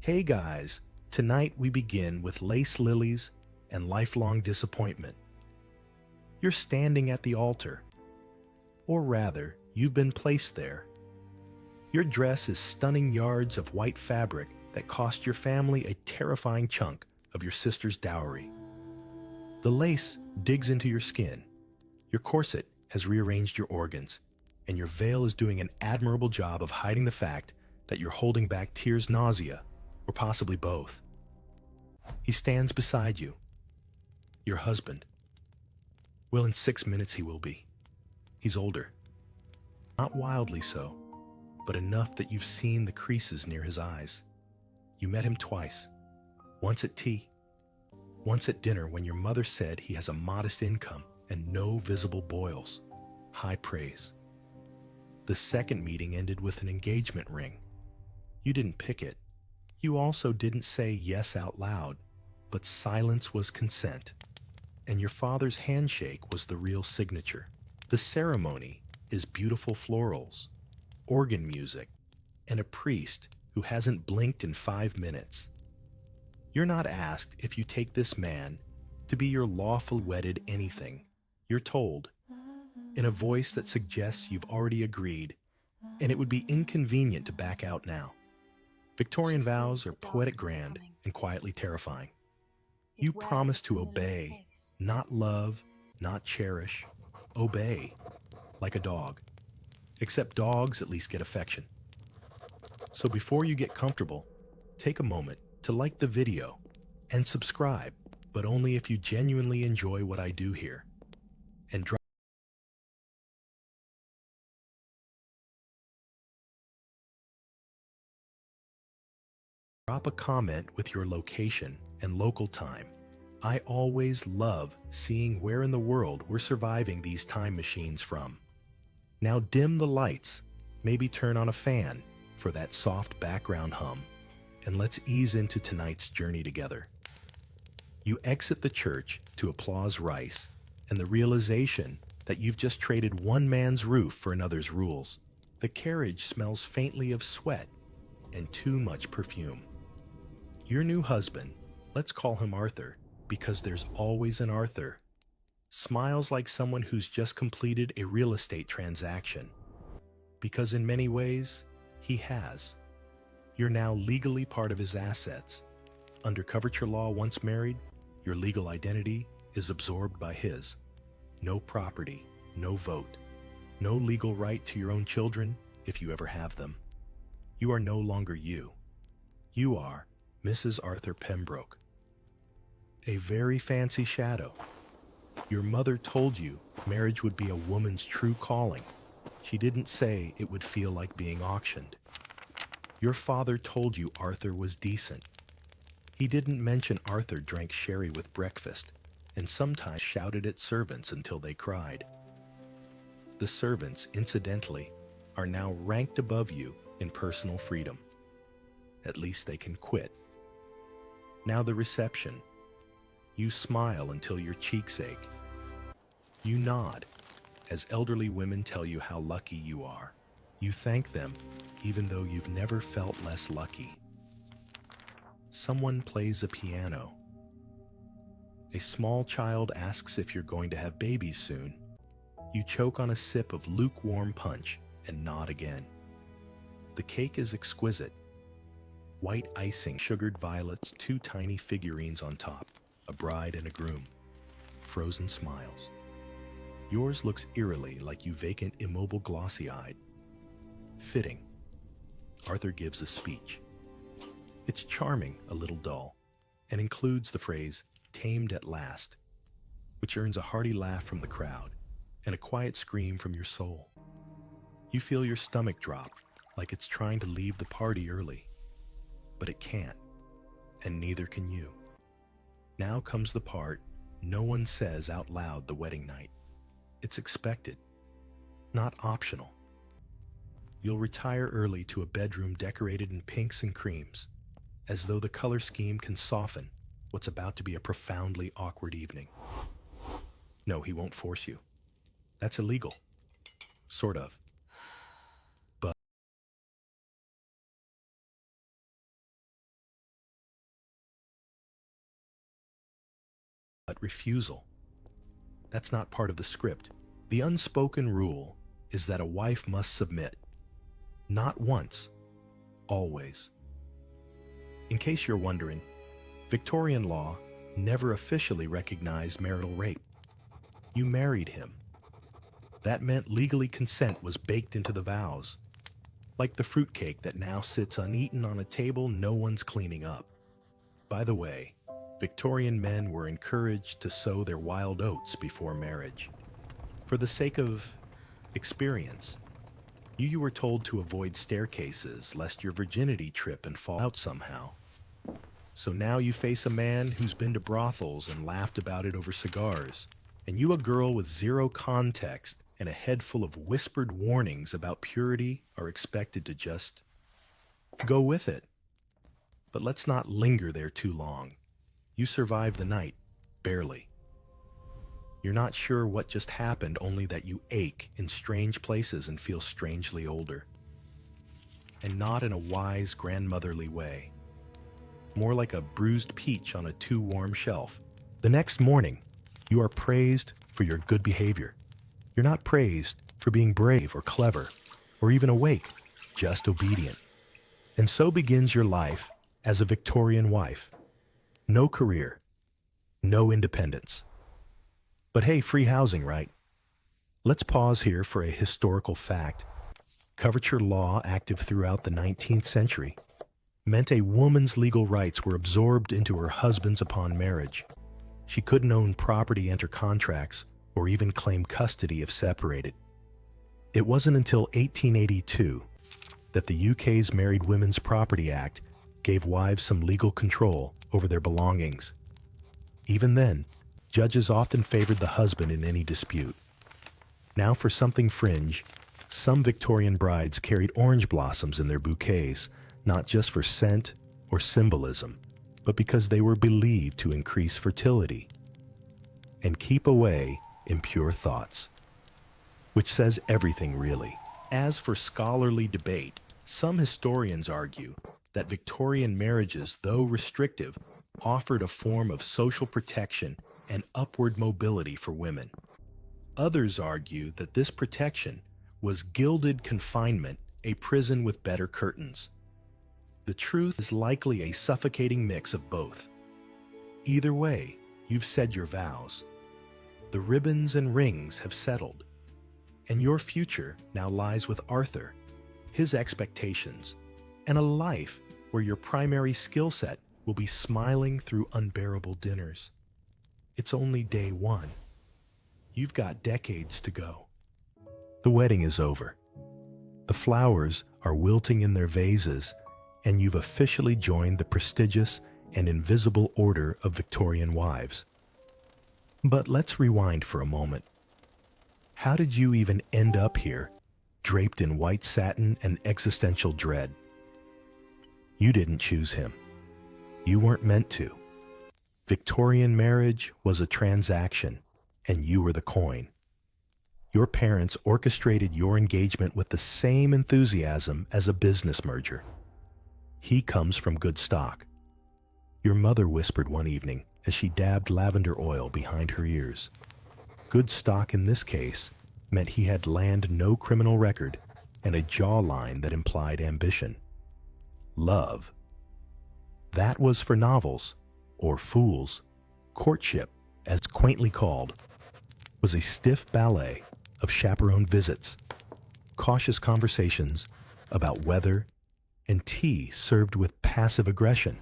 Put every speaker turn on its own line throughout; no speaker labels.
Hey guys, tonight we begin with lace lilies and lifelong disappointment. You're standing at the altar, or rather, you've been placed there. Your dress is stunning yards of white fabric that cost your family a terrifying chunk of your sister's dowry. The lace digs into your skin, your corset has rearranged your organs, and your veil is doing an admirable job of hiding the fact that you're holding back tears, nausea, or possibly both. He stands beside you, your husband. Well, in 6 minutes he will be. He's older. Not wildly so, but enough that you've seen the creases near his eyes. You met him twice, once at tea, once at dinner when your mother said he has a modest income and no visible boils. High praise. The second meeting ended with an engagement ring. You didn't pick it. You also didn't say yes out loud, but silence was consent. And your father's handshake was the real signature. The ceremony is beautiful florals, organ music, and a priest who hasn't blinked in 5 minutes. You're not asked if you take this man to be your lawful wedded anything. You're told, in a voice that suggests you've already agreed, and it would be inconvenient to back out now. Victorian vows are poetic grand and quietly terrifying. You promise to obey, not love, not cherish. Obey, like a dog. Except dogs at least get affection. So before you get comfortable, take a moment to like the video and subscribe, but only if you genuinely enjoy what I do here. And drop a comment with your location and local time. I always love seeing where in the world we're surviving these time machines from. Now dim the lights, maybe turn on a fan for that soft background hum, and let's ease into tonight's journey together. You exit the church to applause rice and the realization that you've just traded one man's roof for another's rules. The carriage smells faintly of sweat and too much perfume. Your new husband, let's call him Arthur, because there's always an Arthur, smiles like someone who's just completed a real estate transaction. Because in many ways, he has. You're now legally part of his assets. Under coverture law, once married, your legal identity is absorbed by his. No property, no vote, no legal right to your own children if you ever have them. You are no longer you. You are Mrs. Arthur Pembroke. A very fancy shadow. Your mother told you marriage would be a woman's true calling. She didn't say it would feel like being auctioned. Your father told you Arthur was decent. He didn't mention Arthur drank sherry with breakfast and sometimes shouted at servants until they cried. The servants, incidentally, are now ranked above you in personal freedom. At least they can quit. Now the reception. You smile until your cheeks ache. You nod as elderly women tell you how lucky you are. You thank them, even though you've never felt less lucky. Someone plays a piano. A small child asks if you're going to have babies soon. You choke on a sip of lukewarm punch and nod again. The cake is exquisite. White icing, sugared violets, 2 tiny figurines on top, a bride and a groom. Frozen smiles. Yours looks eerily like you vacant, immobile, glossy-eyed. Fitting. Arthur gives a speech. It's charming, a little dull, and includes the phrase, "tamed at last," which earns a hearty laugh from the crowd and a quiet scream from your soul. You feel your stomach drop, like it's trying to leave the party early. But it can't, and neither can you. Now comes the part no one says out loud the wedding night. It's expected, not optional. You'll retire early to a bedroom decorated in pinks and creams, as though the color scheme can soften what's about to be a profoundly awkward evening. No, he won't force you. That's illegal. Sort of. but refusal. That's not part of the script. The unspoken rule is that a wife must submit. Not once, always. In case you're wondering, Victorian law never officially recognized marital rape. You married him. That meant legally consent was baked into the vows, like the fruitcake that now sits uneaten on a table no one's cleaning up. By the way, Victorian men were encouraged to sow their wild oats before marriage. For the sake of experience, you were told to avoid staircases lest your virginity trip and fall out somehow. So now you face a man who's been to brothels and laughed about it over cigars, and you a girl with zero context and a head full of whispered warnings about purity are expected to just go with it. But let's not linger there too long. You survive the night, barely. You're not sure what just happened, only that you ache in strange places and feel strangely older. And not in a wise, grandmotherly way. More like a bruised peach on a too warm shelf. The next morning, you are praised for your good behavior. You're not praised for being brave or clever or even awake, just obedient. And so begins your life as a Victorian wife. No career, no independence. But hey, free housing, right? Let's pause here for a historical fact. Coverture law, active throughout the 19th century, meant a woman's legal rights were absorbed into her husband's upon marriage. She couldn't own property, enter contracts, or even claim custody if separated. It wasn't until 1882 that the UK's Married Women's Property Act gave wives some legal control over their belongings. Even then, judges often favored the husband in any dispute. Now for something fringe, some Victorian brides carried orange blossoms in their bouquets, not just for scent or symbolism, but because they were believed to increase fertility and keep away impure thoughts. Which says everything, really. As for scholarly debate, some historians argue that Victorian marriages, though restrictive, offered a form of social protection and upward mobility for women. Others argue that this protection was gilded confinement, a prison with better curtains. The truth is likely a suffocating mix of both. Either way, you've said your vows. The ribbons and rings have settled, and your future now lies with Arthur, his expectations, and a life where your primary skill set will be smiling through unbearable dinners. It's only day one. You've got decades to go. The wedding is over. The flowers are wilting in their vases, and you've officially joined the prestigious and invisible order of Victorian wives. But let's rewind for a moment. How did you even end up here, draped in white satin and existential dread? You didn't choose him. You weren't meant to. Victorian marriage was a transaction, and you were the coin. Your parents orchestrated your engagement with the same enthusiasm as a business merger. He comes from good stock. Your mother whispered one evening as she dabbed lavender oil behind her ears. Good stock in this case meant he had land no criminal record and a jawline that implied ambition. Love. That was for novels, or fools. Courtship, as quaintly called, was a stiff ballet of chaperone visits, cautious conversations about weather, and tea served with passive aggression.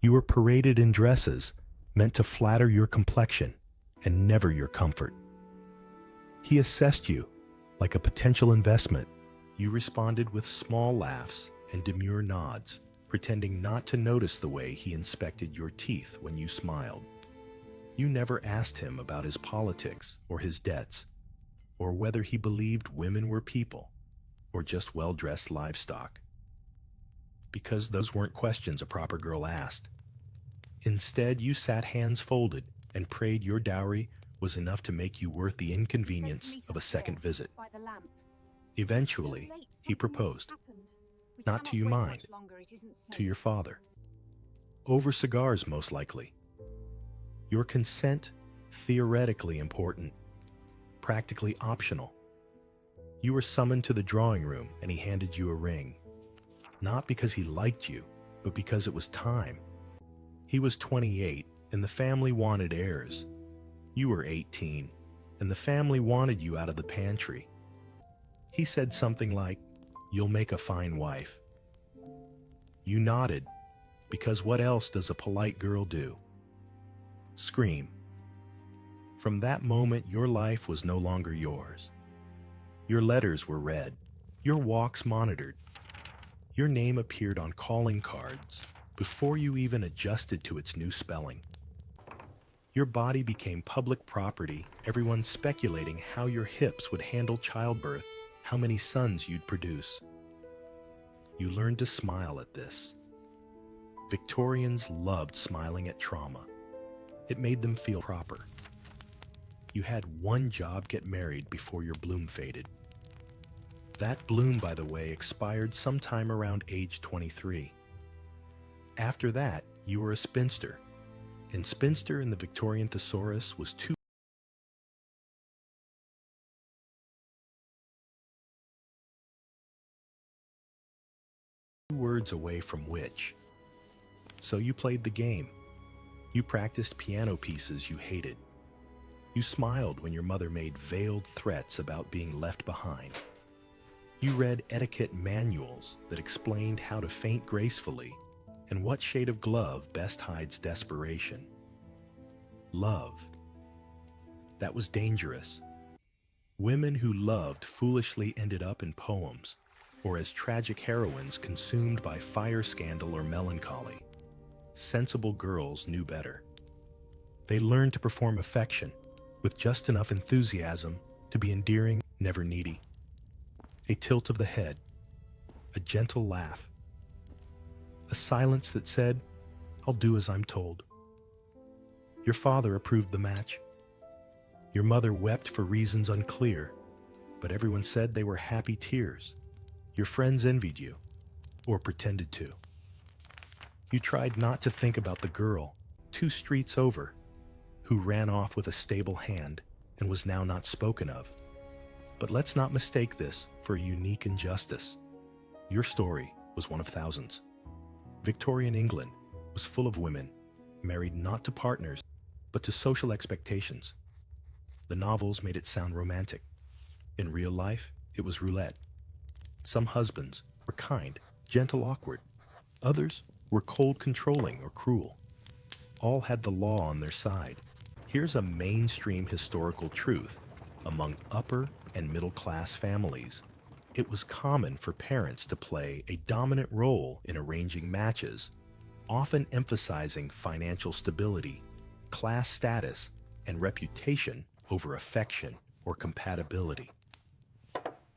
You were paraded in dresses meant to flatter your complexion and never your comfort. He assessed you like a potential investment. You responded with small laughs and demure nods, pretending not to notice the way he inspected your teeth when you smiled. You never asked him about his politics or his debts, or whether he believed women were people or just well-dressed livestock. Because those weren't questions a proper girl asked. Instead, you sat hands folded and prayed your dowry was enough to make you worth the inconvenience of a second visit. Eventually, he proposed. Not to you, mind, to your father. Over cigars, most likely. Your consent, theoretically important, practically optional. You were summoned to the drawing room and he handed you a ring. Not because he liked you, but because it was time. He was 28 and the family wanted heirs. You were 18 and the family wanted you out of the pantry. He said something like, "You'll make a fine wife." You nodded, because what else does a polite girl do? Scream. From that moment, your life was no longer yours. Your letters were read, your walks monitored. Your name appeared on calling cards before you even adjusted to its new spelling. Your body became public property, everyone speculating how your hips would handle childbirth, how many sons you'd produce. You learned to smile at this. Victorians loved smiling at trauma. It made them feel proper. You had one job: get married before your bloom faded. That bloom, by the way, expired sometime around age 23. After that, you were a spinster. And spinster in the Victorian thesaurus was two words away from witch. So you played the game. You practiced piano pieces you hated. You smiled when your mother made veiled threats about being left behind. You read etiquette manuals that explained how to faint gracefully and what shade of glove best hides desperation. Love. That was dangerous. Women who loved foolishly ended up in poems, or as tragic heroines consumed by fire scandal or melancholy. Sensible girls knew better. They learned to perform affection with just enough enthusiasm to be endearing, never needy. A tilt of the head, a gentle laugh, a silence that said, "I'll do as I'm told." Your father approved the match. Your mother wept for reasons unclear, but everyone said they were happy tears. Your friends envied you, or pretended to. You tried not to think about the girl, 2 streets over, who ran off with a stable hand and was now not spoken of. But let's not mistake this for a unique injustice. Your story was one of thousands. Victorian England was full of women, married not to partners, but to social expectations. The novels made it sound romantic. In real life, it was roulette. Some husbands were kind, gentle, awkward. Others were cold, controlling, or cruel. All had the law on their side. Here's a mainstream historical truth. Among upper and middle-class families, it was common for parents to play a dominant role in arranging matches, often emphasizing financial stability, class status, and reputation over affection or compatibility.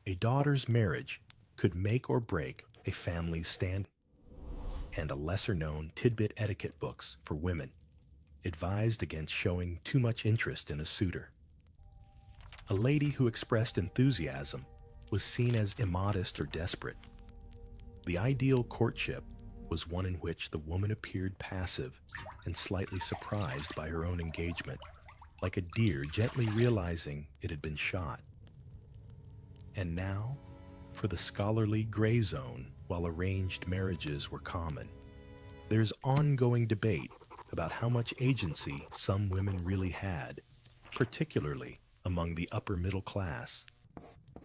A daughter's marriage could make or break a family's stand, and a lesser-known tidbit etiquette books for women advised against showing too much interest in a suitor. A lady who expressed enthusiasm was seen as immodest or desperate. The ideal courtship was one in which the woman appeared passive and slightly surprised by her own engagement, like a deer gently realizing it had been shot. And now, for the scholarly gray zone, while arranged marriages were common. There's ongoing debate about how much agency some women really had, particularly among the upper middle class.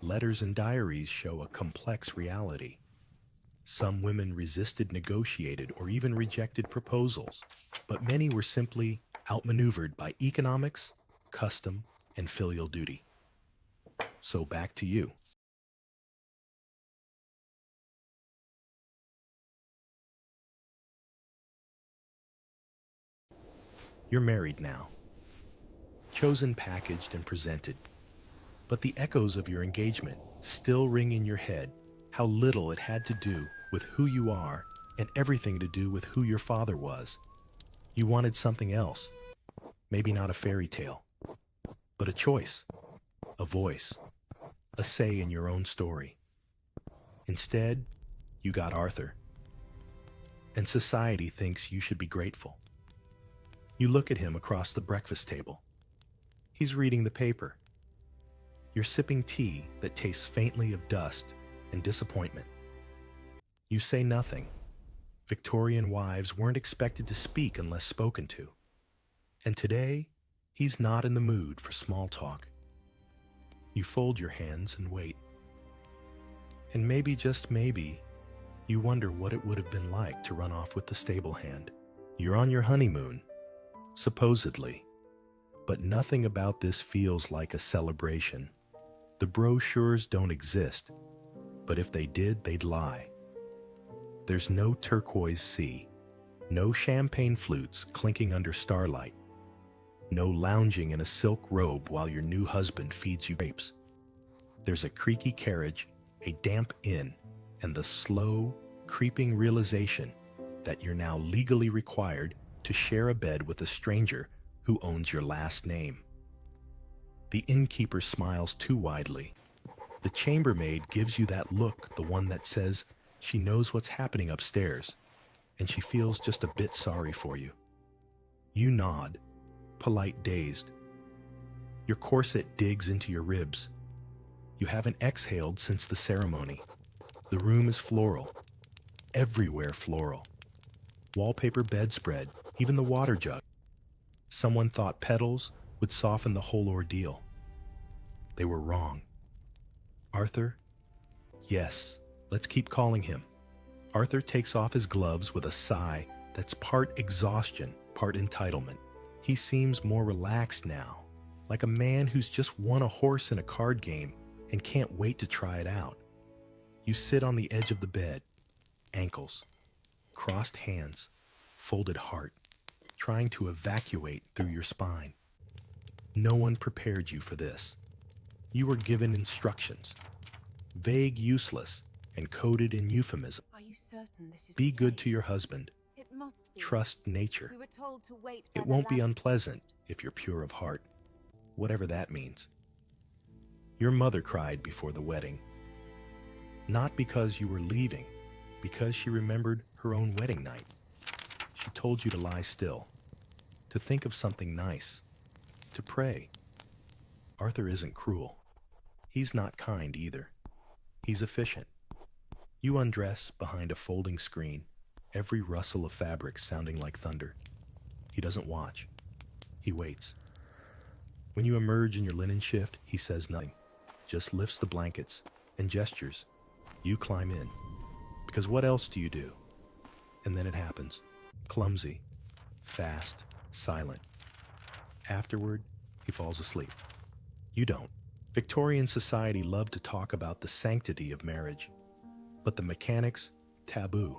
Letters and diaries show a complex reality. Some women resisted negotiated or even rejected proposals, but many were simply outmaneuvered by economics, custom, and filial duty. So back to you. You're married now. Chosen, packaged, and presented. But the echoes of your engagement still ring in your head. How little it had to do with who you are and everything to do with who your father was. You wanted something else. Maybe not a fairy tale, but a choice, a voice, a say in your own story. Instead, you got Arthur. And society thinks you should be grateful. You look at him across the breakfast table. He's reading the paper. You're sipping tea that tastes faintly of dust and disappointment. You say nothing. Victorian wives weren't expected to speak unless spoken to. And today, he's not in the mood for small talk. You fold your hands and wait. And maybe, just maybe, you wonder what it would have been like to run off with the stable hand. You're on your honeymoon, supposedly. But nothing about this feels like a celebration. The brochures don't exist, but if they did, they'd lie. There's no turquoise sea, no champagne flutes clinking under starlight, no lounging in a silk robe while your new husband feeds you grapes. There's a creaky carriage, a damp inn, and the slow, creeping realization that you're now legally required to share a bed with a stranger who owns your last name. The innkeeper smiles too widely. The chambermaid gives you that look, the one that says she knows what's happening upstairs, and she feels just a bit sorry for you. You nod, polite, dazed. Your corset digs into your ribs. You haven't exhaled since the ceremony. The room is floral. Everywhere floral. Wallpaper, bedspread, even the water jug. Someone thought petals would soften the whole ordeal. They were wrong. Arthur? Yes, let's keep calling him. Arthur takes off his gloves with a sigh that's part exhaustion, part entitlement. He seems more relaxed now, like a man who's just won a horse in a card game and can't wait to try it out. You sit on the edge of the bed, ankles, crossed hands, folded heart, trying to evacuate through your spine. No one prepared you for this. You were given instructions, vague, useless, and coded in euphemism.
Are you certain this is
Be
the
good to
case?
your husband.
It must be.
Trust nature.
We were told to wait by
It
the
won't be
lamp
unpleasant
post.
if you're pure of heart, whatever that means. Your mother cried before the wedding. Not because you were leaving, because she remembered her own wedding night. She told you to lie still, to think of something nice, to pray. Arthur isn't cruel. He's not kind either. He's efficient. You undress behind a folding screen, every rustle of fabric sounding like thunder. He doesn't watch. He waits. When you emerge in your linen shift, he says nothing, just lifts the blankets and gestures. You climb in. Because what else do you do? And then it happens. Clumsy, fast, silent. Afterward, he falls asleep. You don't. Victorian society loved to talk about the sanctity of marriage, but the mechanics, taboo.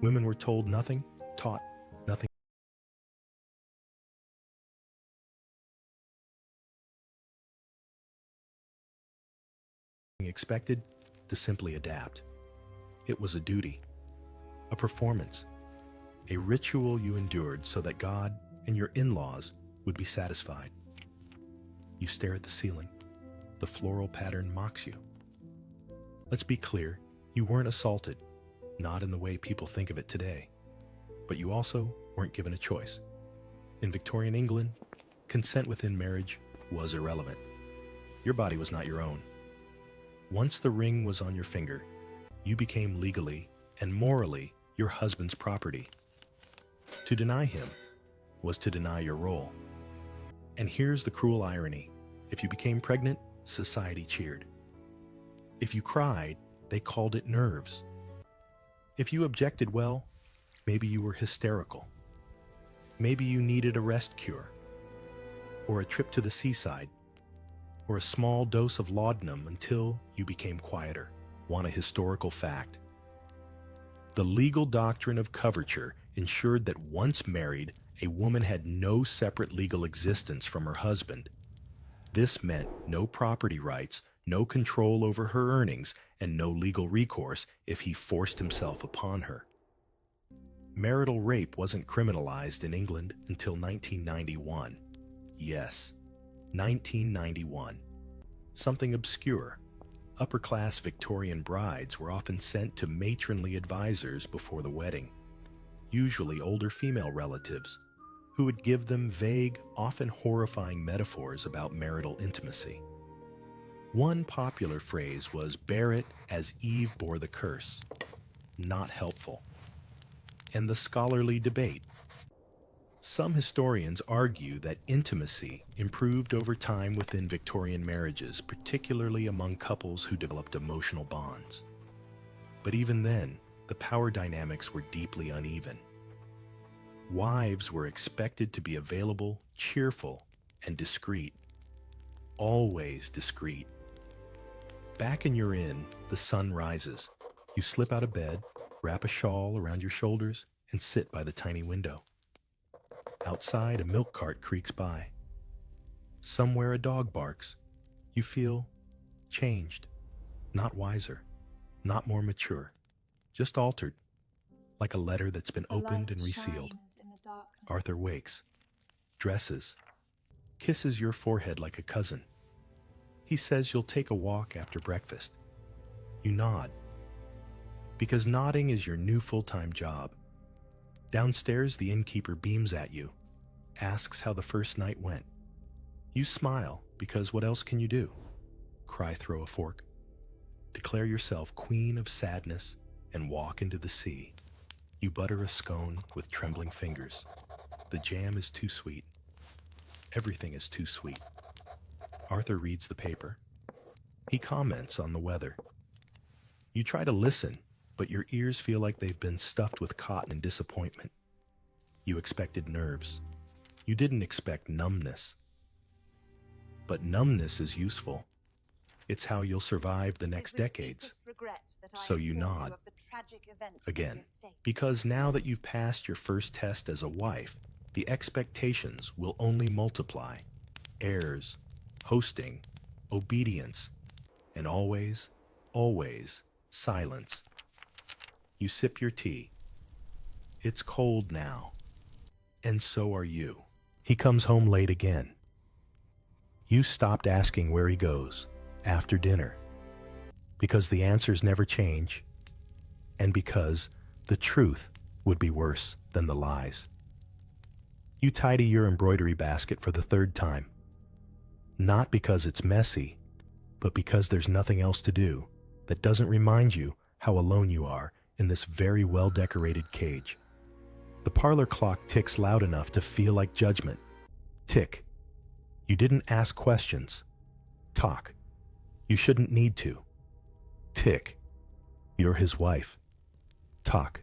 Women were told nothing, taught nothing. Expected to simply adapt. It was a duty, a performance, a ritual you endured so that God and your in-laws would be satisfied. You stare at the ceiling. The floral pattern mocks you. Let's be clear, you weren't assaulted, not in the way people think of it today. But you also weren't given a choice. In Victorian England, consent within marriage was irrelevant. Your body was not your own. Once the ring was on your finger, you became legally and morally your husband's property. To deny him was to deny your role. And here's the cruel irony. If you became pregnant, society cheered. If you cried, they called it nerves. If you objected, well, maybe you were hysterical. Maybe you needed a rest cure, or a trip to the seaside, or a small dose of laudanum until you became quieter. Want a historical fact? The legal doctrine of coverture ensured that once married, a woman had no separate legal existence from her husband. This meant no property rights, no control over her earnings, and no legal recourse if he forced himself upon her. Marital rape wasn't criminalized in England until 1991. Yes, 1991. Something obscure. Upper-class Victorian brides were often sent to matronly advisors before the wedding, usually older female relatives. who would give them vague, often horrifying metaphors about marital intimacy. One popular phrase was "bear it as Eve bore the curse," not helpful. And the scholarly debate. Some historians argue that intimacy improved over time within Victorian marriages, particularly among couples who developed emotional bonds. But even then, the power dynamics were deeply uneven. Wives were expected to be available, cheerful, and discreet. Always discreet. Back in your inn, the sun rises. You slip out of bed, wrap a shawl around your shoulders, and sit by the tiny window. Outside, a milk cart creaks by. Somewhere a dog barks. You feel changed, not wiser, not more mature, just altered, like a letter that's been opened and resealed. Arthur wakes, dresses, kisses your forehead like a cousin. He says you'll take a walk after breakfast. You nod, because nodding is your new full-time job. Downstairs, the innkeeper beams at you, asks how the first night went. You smile, because what else can you do? Cry, throw a fork. Declare yourself queen of sadness and walk into the sea. You butter a scone with trembling fingers. The jam is too sweet. Everything is too sweet. Arthur reads the paper. He comments on the weather. You try to listen, but your ears feel like they've been stuffed with cotton and disappointment. You expected nerves. You didn't expect numbness. But numbness is useful. It's how you'll survive the next decades. So you nod. Again, because now that you've passed your first test as a wife, the expectations will only multiply. Heirs, hosting, obedience, and always, always silence. You sip your tea. It's cold now. And so are you. He comes home late again. You stopped asking where he goes after dinner, because the answers never change, and because the truth would be worse than the lies. You tidy your embroidery basket for the third time, not because it's messy, but because there's nothing else to do that doesn't remind you how alone you are in this very well-decorated cage. The parlor clock ticks loud enough to feel like judgment. Tick. You didn't ask questions. Talk. You shouldn't need to. Tick. You're his wife. Talk.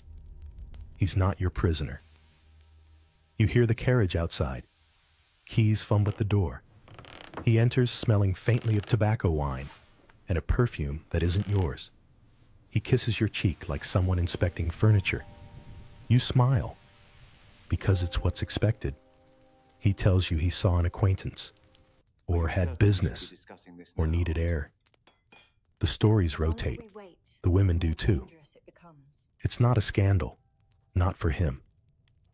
He's not your prisoner. You hear the carriage outside. Keys fumble at the door. He enters smelling faintly of tobacco wine and a perfume that isn't yours. He kisses your cheek like someone inspecting furniture. You smile, because it's what's expected. He tells you he saw an acquaintance, or had business, or needed air. The stories rotate. The women do too. It's not a scandal, not for him,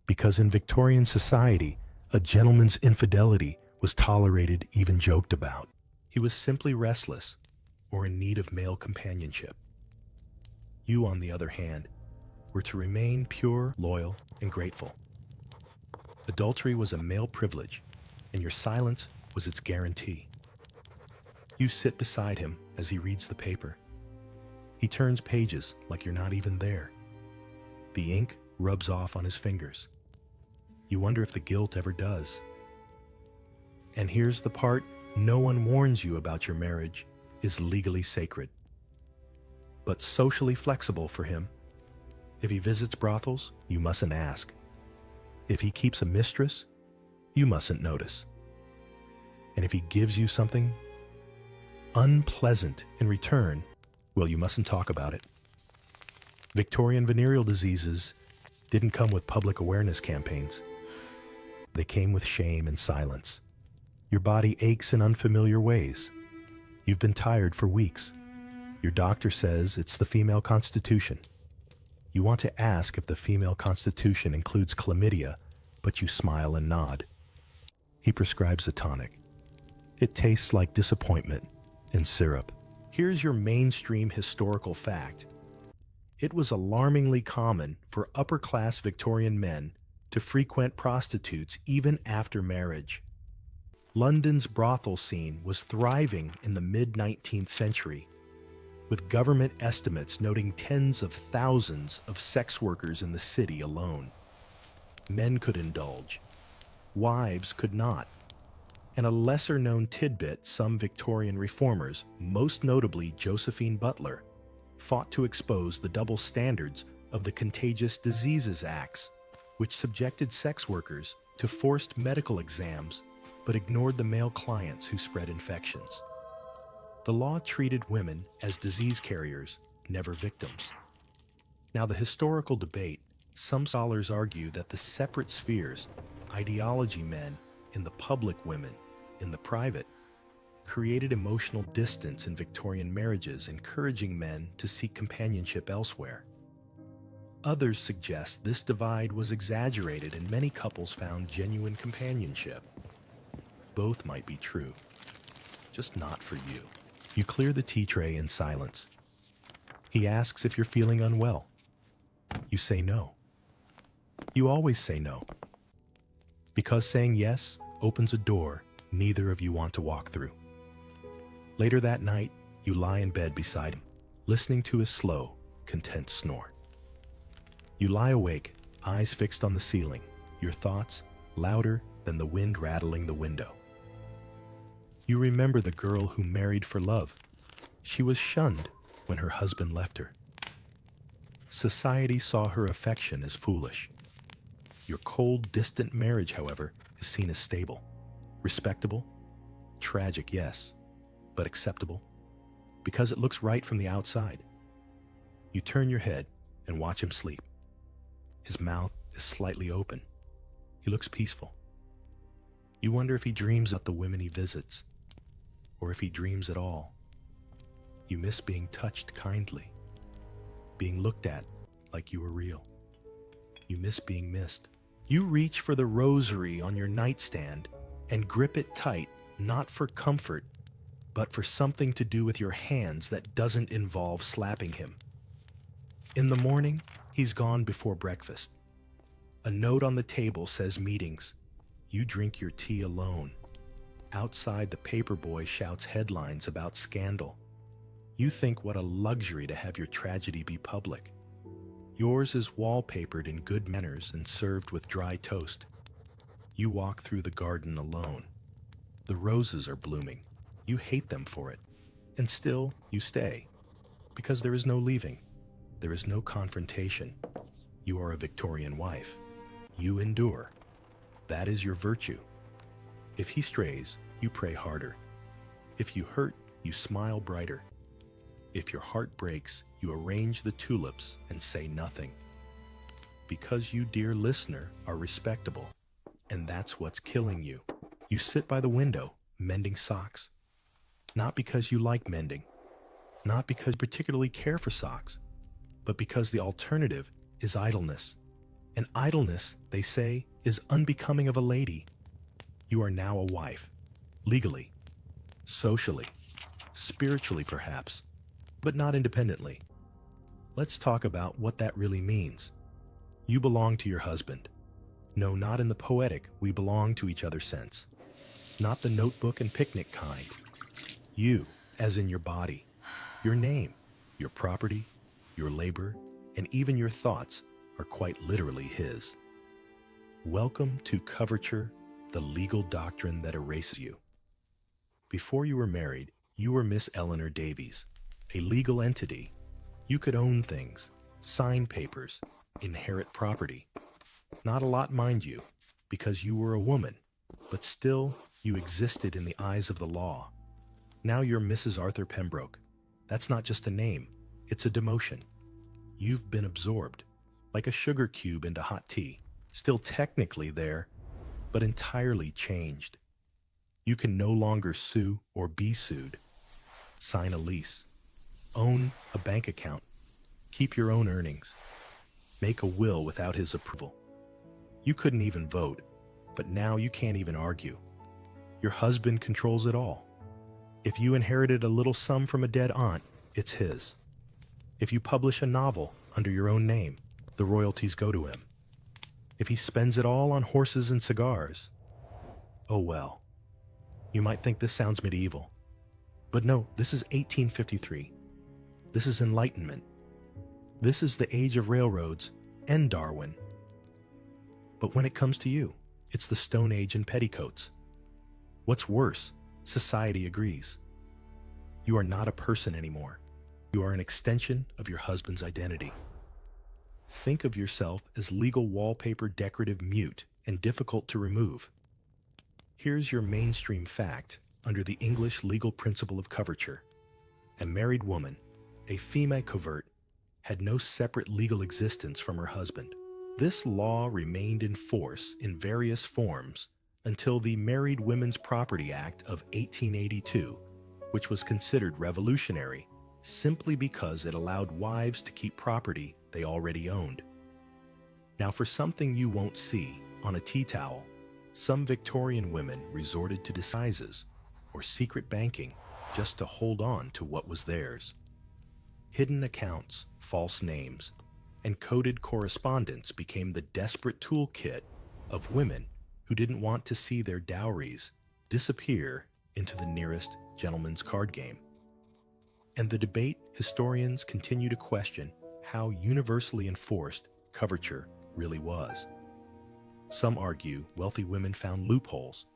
because in Victorian society, a gentleman's infidelity was tolerated, even joked about. He was simply restless, or in need of male companionship. You, on the other hand, were to remain pure, loyal, and grateful. Adultery was a male privilege, and your silence was its guarantee. You sit beside him as he reads the paper. He turns pages like you're not even there. The ink rubs off on his fingers. You wonder if the guilt ever does. And here's the part no one warns you about: your marriage is legally sacred, but socially flexible for him. If he visits brothels, you mustn't ask. If he keeps a mistress, you mustn't notice. And if he gives you something unpleasant in return, well, you mustn't talk about it. Victorian venereal diseases didn't come with public awareness campaigns. They came with shame and silence. Your body aches in unfamiliar ways. You've been tired for weeks. Your doctor says it's the female constitution. You want to ask if the female constitution includes chlamydia, but you smile and nod. He prescribes a tonic. It tastes like disappointment and syrup. Here's your mainstream historical fact. It was alarmingly common for upper-class Victorian men to frequent prostitutes even after marriage. London's brothel scene was thriving in the mid-19th century, with government estimates noting tens of thousands of sex workers in the city alone. Men could indulge, wives could not. And a lesser-known tidbit, some Victorian reformers, most notably Josephine Butler, fought to expose the double standards of the Contagious Diseases Acts, which subjected sex workers to forced medical exams but ignored the male clients who spread infections. The law treated women as disease carriers, never victims. Now, the historical debate, some scholars argue that the separate spheres, ideology men in the public, women in the private, created emotional distance in Victorian marriages, encouraging men to seek companionship elsewhere. Others suggest this divide was exaggerated and many couples found genuine companionship. Both might be true, just not for you. You clear the tea tray in silence. He asks if you're feeling unwell. You say no. You always say no, because saying yes opens a door neither of you want to walk through. Later that night, you lie in bed beside him, listening to his slow, content snore. You lie awake, eyes fixed on the ceiling, your thoughts louder than the wind rattling the window. You remember the girl who married for love. She was shunned when her husband left her. Society saw her affection as foolish. Your cold, distant marriage, however, is seen as stable, respectable, tragic, yes, but acceptable, because it looks right from the outside. You turn your head and watch him sleep. His mouth is slightly open. He looks peaceful. You wonder if he dreams about the women he visits, or if he dreams at all. You miss being touched kindly, being looked at like you were real. You miss being missed. You reach for the rosary on your nightstand and grip it tight, not for comfort, but for something to do with your hands that doesn't involve slapping him. In the morning, he's gone before breakfast. A note on the table says meetings. You drink your tea alone. Outside, the paperboy shouts headlines about scandal. You think what a luxury to have your tragedy be public. Yours is wallpapered in good manners and served with dry toast. You walk through the garden alone. The roses are blooming. You hate them for it. And still, you stay. Because there is no leaving. There is no confrontation. You are a Victorian wife. You endure. That is your virtue. If he strays, you pray harder. If you hurt, you smile brighter. If your heart breaks, you arrange the tulips and say nothing. Because you, dear listener, are respectable. And that's what's killing you. You sit by the window, mending socks. Not because you like mending. Not because you particularly care for socks. But because the alternative is idleness. And idleness, they say, is unbecoming of a lady. You are now a wife. Legally. Socially. Spiritually, perhaps. But not independently. Let's talk about what that really means. You belong to your husband. No, not in the poetic "we belong to each other" sense. Not the notebook and picnic kind. You, as in your body, your name, your property, your labor, and even your thoughts are quite literally his. Welcome to coverture, the legal doctrine that erases you. Before you were married, you were Miss Eleanor Davies, a legal entity. You could own things, sign papers, inherit property. Not a lot, mind you, because you were a woman, but still you existed in the eyes of the law. Now you're Mrs. Arthur Pembroke. That's not just a name, it's a demotion. You've been absorbed, like a sugar cube into hot tea, still technically there, but entirely changed. You can no longer sue or be sued. Sign a lease. Own a bank account. Keep your own earnings. Make a will without his approval. You couldn't even vote, but now you can't even argue. Your husband controls it all. If you inherited a little sum from a dead aunt, it's his. If you publish a novel under your own name, the royalties go to him. If he spends it all on horses and cigars, oh well. You might think this sounds medieval. But no, this is 1853. This is Enlightenment. This is the age of railroads and Darwin. But when it comes to you, it's the Stone Age and petticoats. What's worse, society agrees. You are not a person anymore. You are an extension of your husband's identity. Think of yourself as legal wallpaper, decorative, mute, and difficult to remove. Here's your mainstream fact under the English legal principle of coverture. A married woman, a female covert, had no separate legal existence from her husband. This law remained in force in various forms until the Married Women's Property Act of 1882, which was considered revolutionary simply because it allowed wives to keep property they already owned. Now, for something you won't see on a tea towel, some Victorian women resorted to disguises or secret banking just to hold on to what was theirs. Hidden accounts, false names, and coded correspondence became the desperate toolkit of women who didn't want to see their dowries disappear into the nearest gentleman's card game. And the debate historians continue to question how universally enforced coverture really was. Some argue wealthy women found loopholes,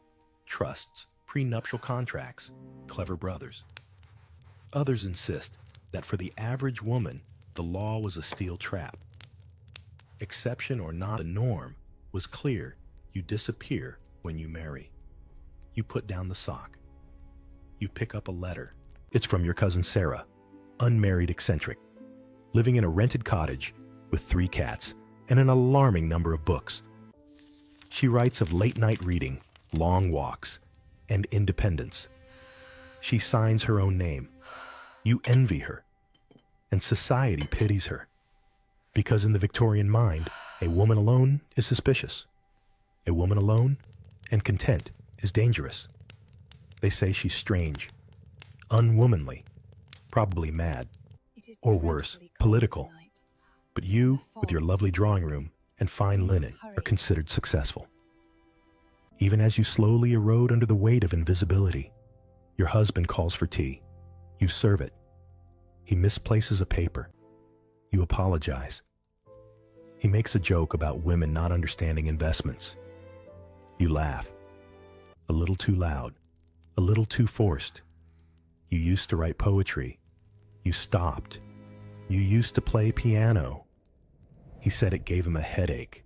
trusts, prenuptial contracts, clever brothers. Others insist that for the average woman, the law was a steel trap. Exception or not, the norm was clear. You disappear when you marry. You put down the sock. You pick up a letter. It's from your cousin Sarah, unmarried eccentric, living in a rented cottage with 3 cats and an alarming number of books. She writes of late-night reading, long walks, and independence. She signs her own name. You envy her, and society pities her. Because in the Victorian mind, a woman alone is suspicious. A woman alone and content is dangerous. They say she's strange, unwomanly, probably mad, or worse, political. But you, with your lovely drawing room and fine linen, are considered successful. Even as you slowly erode under the weight of invisibility, your husband calls for tea. You serve it. He misplaces a paper. You apologize. He makes a joke about women not understanding investments. You laugh. A little too loud. A little too forced. You used to write poetry. You stopped. You used to play piano. He said it gave him a headache.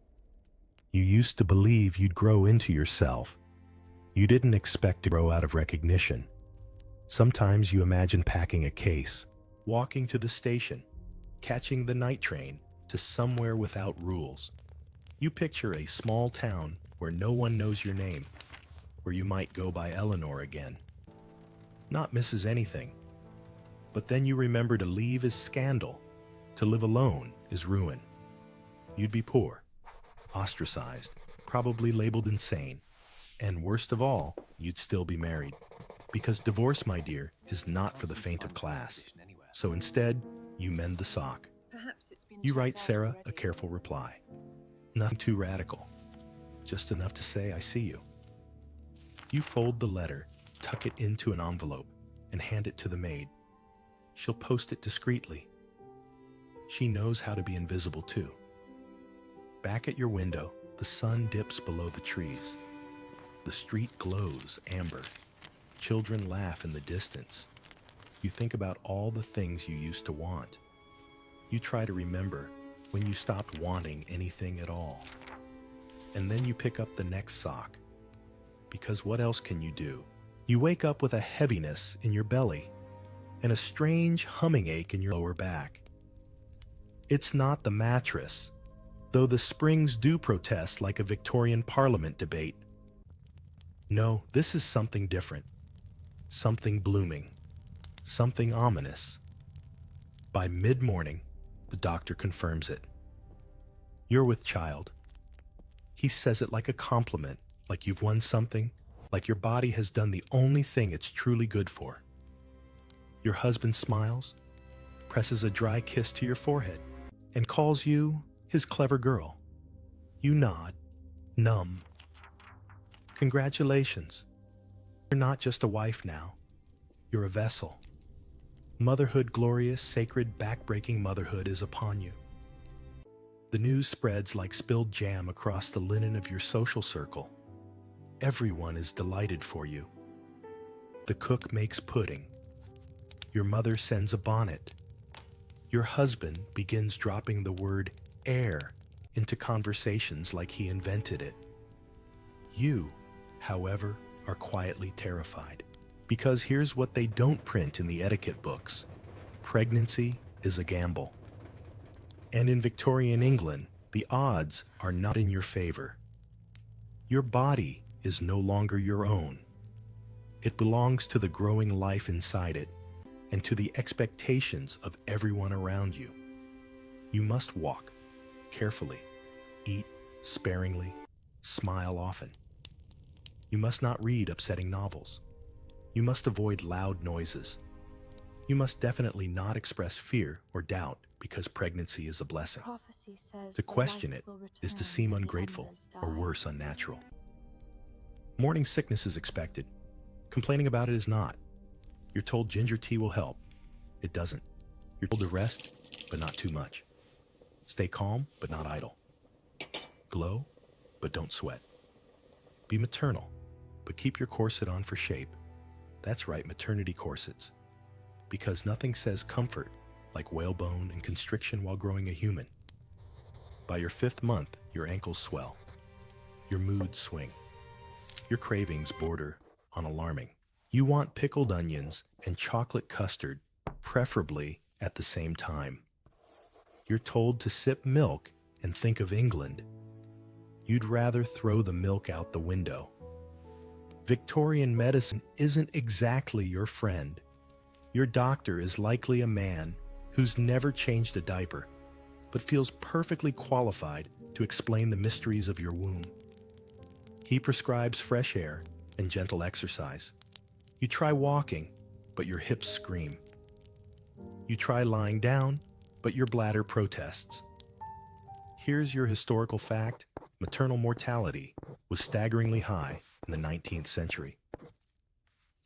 You used to believe you'd grow into yourself. You didn't expect to grow out of recognition. Sometimes you imagine packing a case, walking to the station, catching the night train to somewhere without rules. You picture a small town where no one knows your name, where you might go by Eleanor again. Not Mrs. Anything. But then you remember to leave is scandal. To live alone is ruin. You'd be poor, ostracized, probably labeled insane. And worst of all, you'd still be married. Because divorce, my dear, is not for the faint of class. So instead, you mend the sock. You write Sarah a careful reply. Nothing too radical. Just enough to say, I see you. You fold the letter, tuck it into an envelope, and hand it to the maid. She'll post it discreetly. She knows how to be invisible too. Back at your window, the sun dips below the trees. The street glows amber. Children laugh in the distance. You think about all the things you used to want. You try to remember when you stopped wanting anything at all. And then you pick up the next sock. Because what else can you do? You wake up with a heaviness in your belly and a strange humming ache in your lower back. It's not the mattress, though the springs do protest like a Victorian Parliament debate. No, this is something different. Something blooming. Something ominous. By mid-morning, the doctor confirms it. You're with child. He says it like a compliment, like you've won something, like your body has done the only thing it's truly good for. Your husband smiles, presses a dry kiss to your forehead, and calls you his clever girl. You nod, numb. Congratulations. You're not just a wife now. You're a vessel. Motherhood, glorious, sacred, backbreaking motherhood is upon you. The news spreads like spilled jam across the linen of your social circle. Everyone is delighted for you. The cook makes pudding. Your mother sends a bonnet. Your husband begins dropping the word heir into conversations like he invented it. You, however, are quietly terrified. Because here's what they don't print in the etiquette books. Pregnancy is a gamble. And in Victorian England, the odds are not in your favor. Your body is no longer your own. It belongs to the growing life inside it and to the expectations of everyone around you. You must walk carefully, eat sparingly, smile often. You must not read upsetting novels. You must avoid loud noises. You must definitely not express fear or doubt because pregnancy is a blessing.
Prophecy says
To question it is to seem ungrateful or worse, unnatural. Morning sickness is expected. Complaining about it is not. You're told ginger tea will help. It doesn't. You're told to rest, but not too much. Stay calm, but not idle. Glow, but don't sweat. Be maternal, but keep your corset on for shape. That's right, maternity corsets. Because nothing says comfort like whalebone and constriction while growing a human. By your 5th month, your ankles swell. Your moods swing. Your cravings border on alarming. You want pickled onions and chocolate custard, preferably at the same time. You're told to sip milk and think of England. You'd rather throw the milk out the window. Victorian medicine isn't exactly your friend. Your doctor is likely a man who's never changed a diaper, but feels perfectly qualified to explain the mysteries of your womb. He prescribes fresh air and gentle exercise. You try walking, but your hips scream. You try lying down, but your bladder protests. Here's your historical fact: maternal mortality was staggeringly high in the 19th century.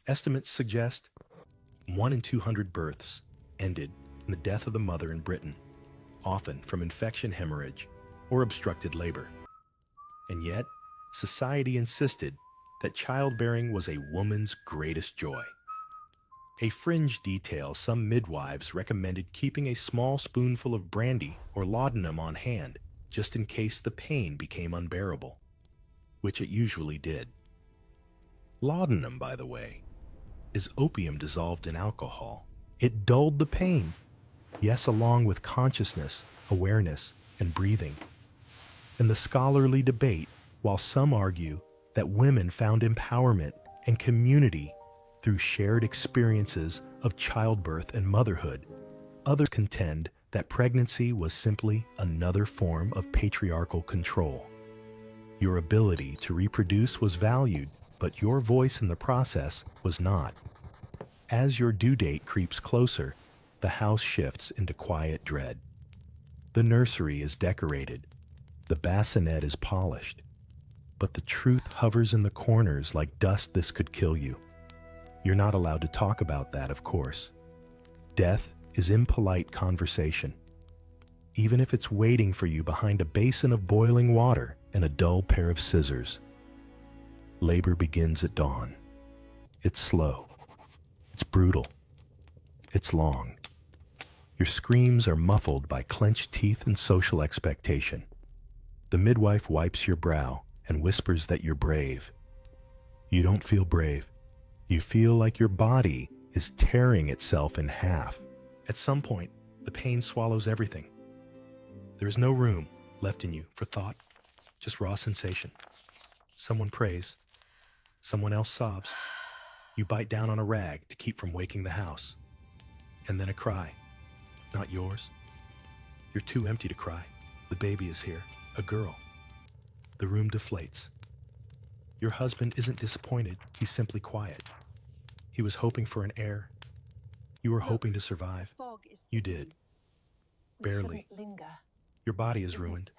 Estimates suggest 1 in 200 births ended in the death of the mother in Britain, often from infection, hemorrhage, or obstructed labor. And yet, society insisted that childbearing was a woman's greatest joy. A fringe detail: some midwives recommended keeping a small spoonful of brandy or laudanum on hand just in case the pain became unbearable, which it usually did. Laudanum, by the way, is opium dissolved in alcohol. It dulled the pain, yes, along with consciousness, awareness, and breathing. In the scholarly debate, while some argue that women found empowerment and community through shared experiences of childbirth and motherhood, others contend that pregnancy was simply another form of patriarchal control. Your ability to reproduce was valued, but your voice in the process was not. As your due date creeps closer, the house shifts into quiet dread. The nursery is decorated, the bassinet is polished, but the truth hovers in the corners like dust. This could kill you. You're not allowed to talk about that, of course. Death is impolite conversation, even if it's waiting for you behind a basin of boiling water and a dull pair of scissors. Labor begins at dawn. It's slow. It's brutal. It's long. Your screams are muffled by clenched teeth and social expectation. The midwife wipes your brow and whispers that you're brave. You don't feel brave. You feel like your body is tearing itself in half. At some point, the pain swallows everything. There is no room left in you for thought, just raw sensation. Someone prays. Someone else sobs. You bite down on a rag to keep from waking the house. And then a cry. Not yours. You're too empty to cry. The baby is here. A girl. The room deflates. Your husband isn't disappointed. He's simply quiet. He was hoping for an heir. You were hoping to survive. You did. Barely. Your body is ruined.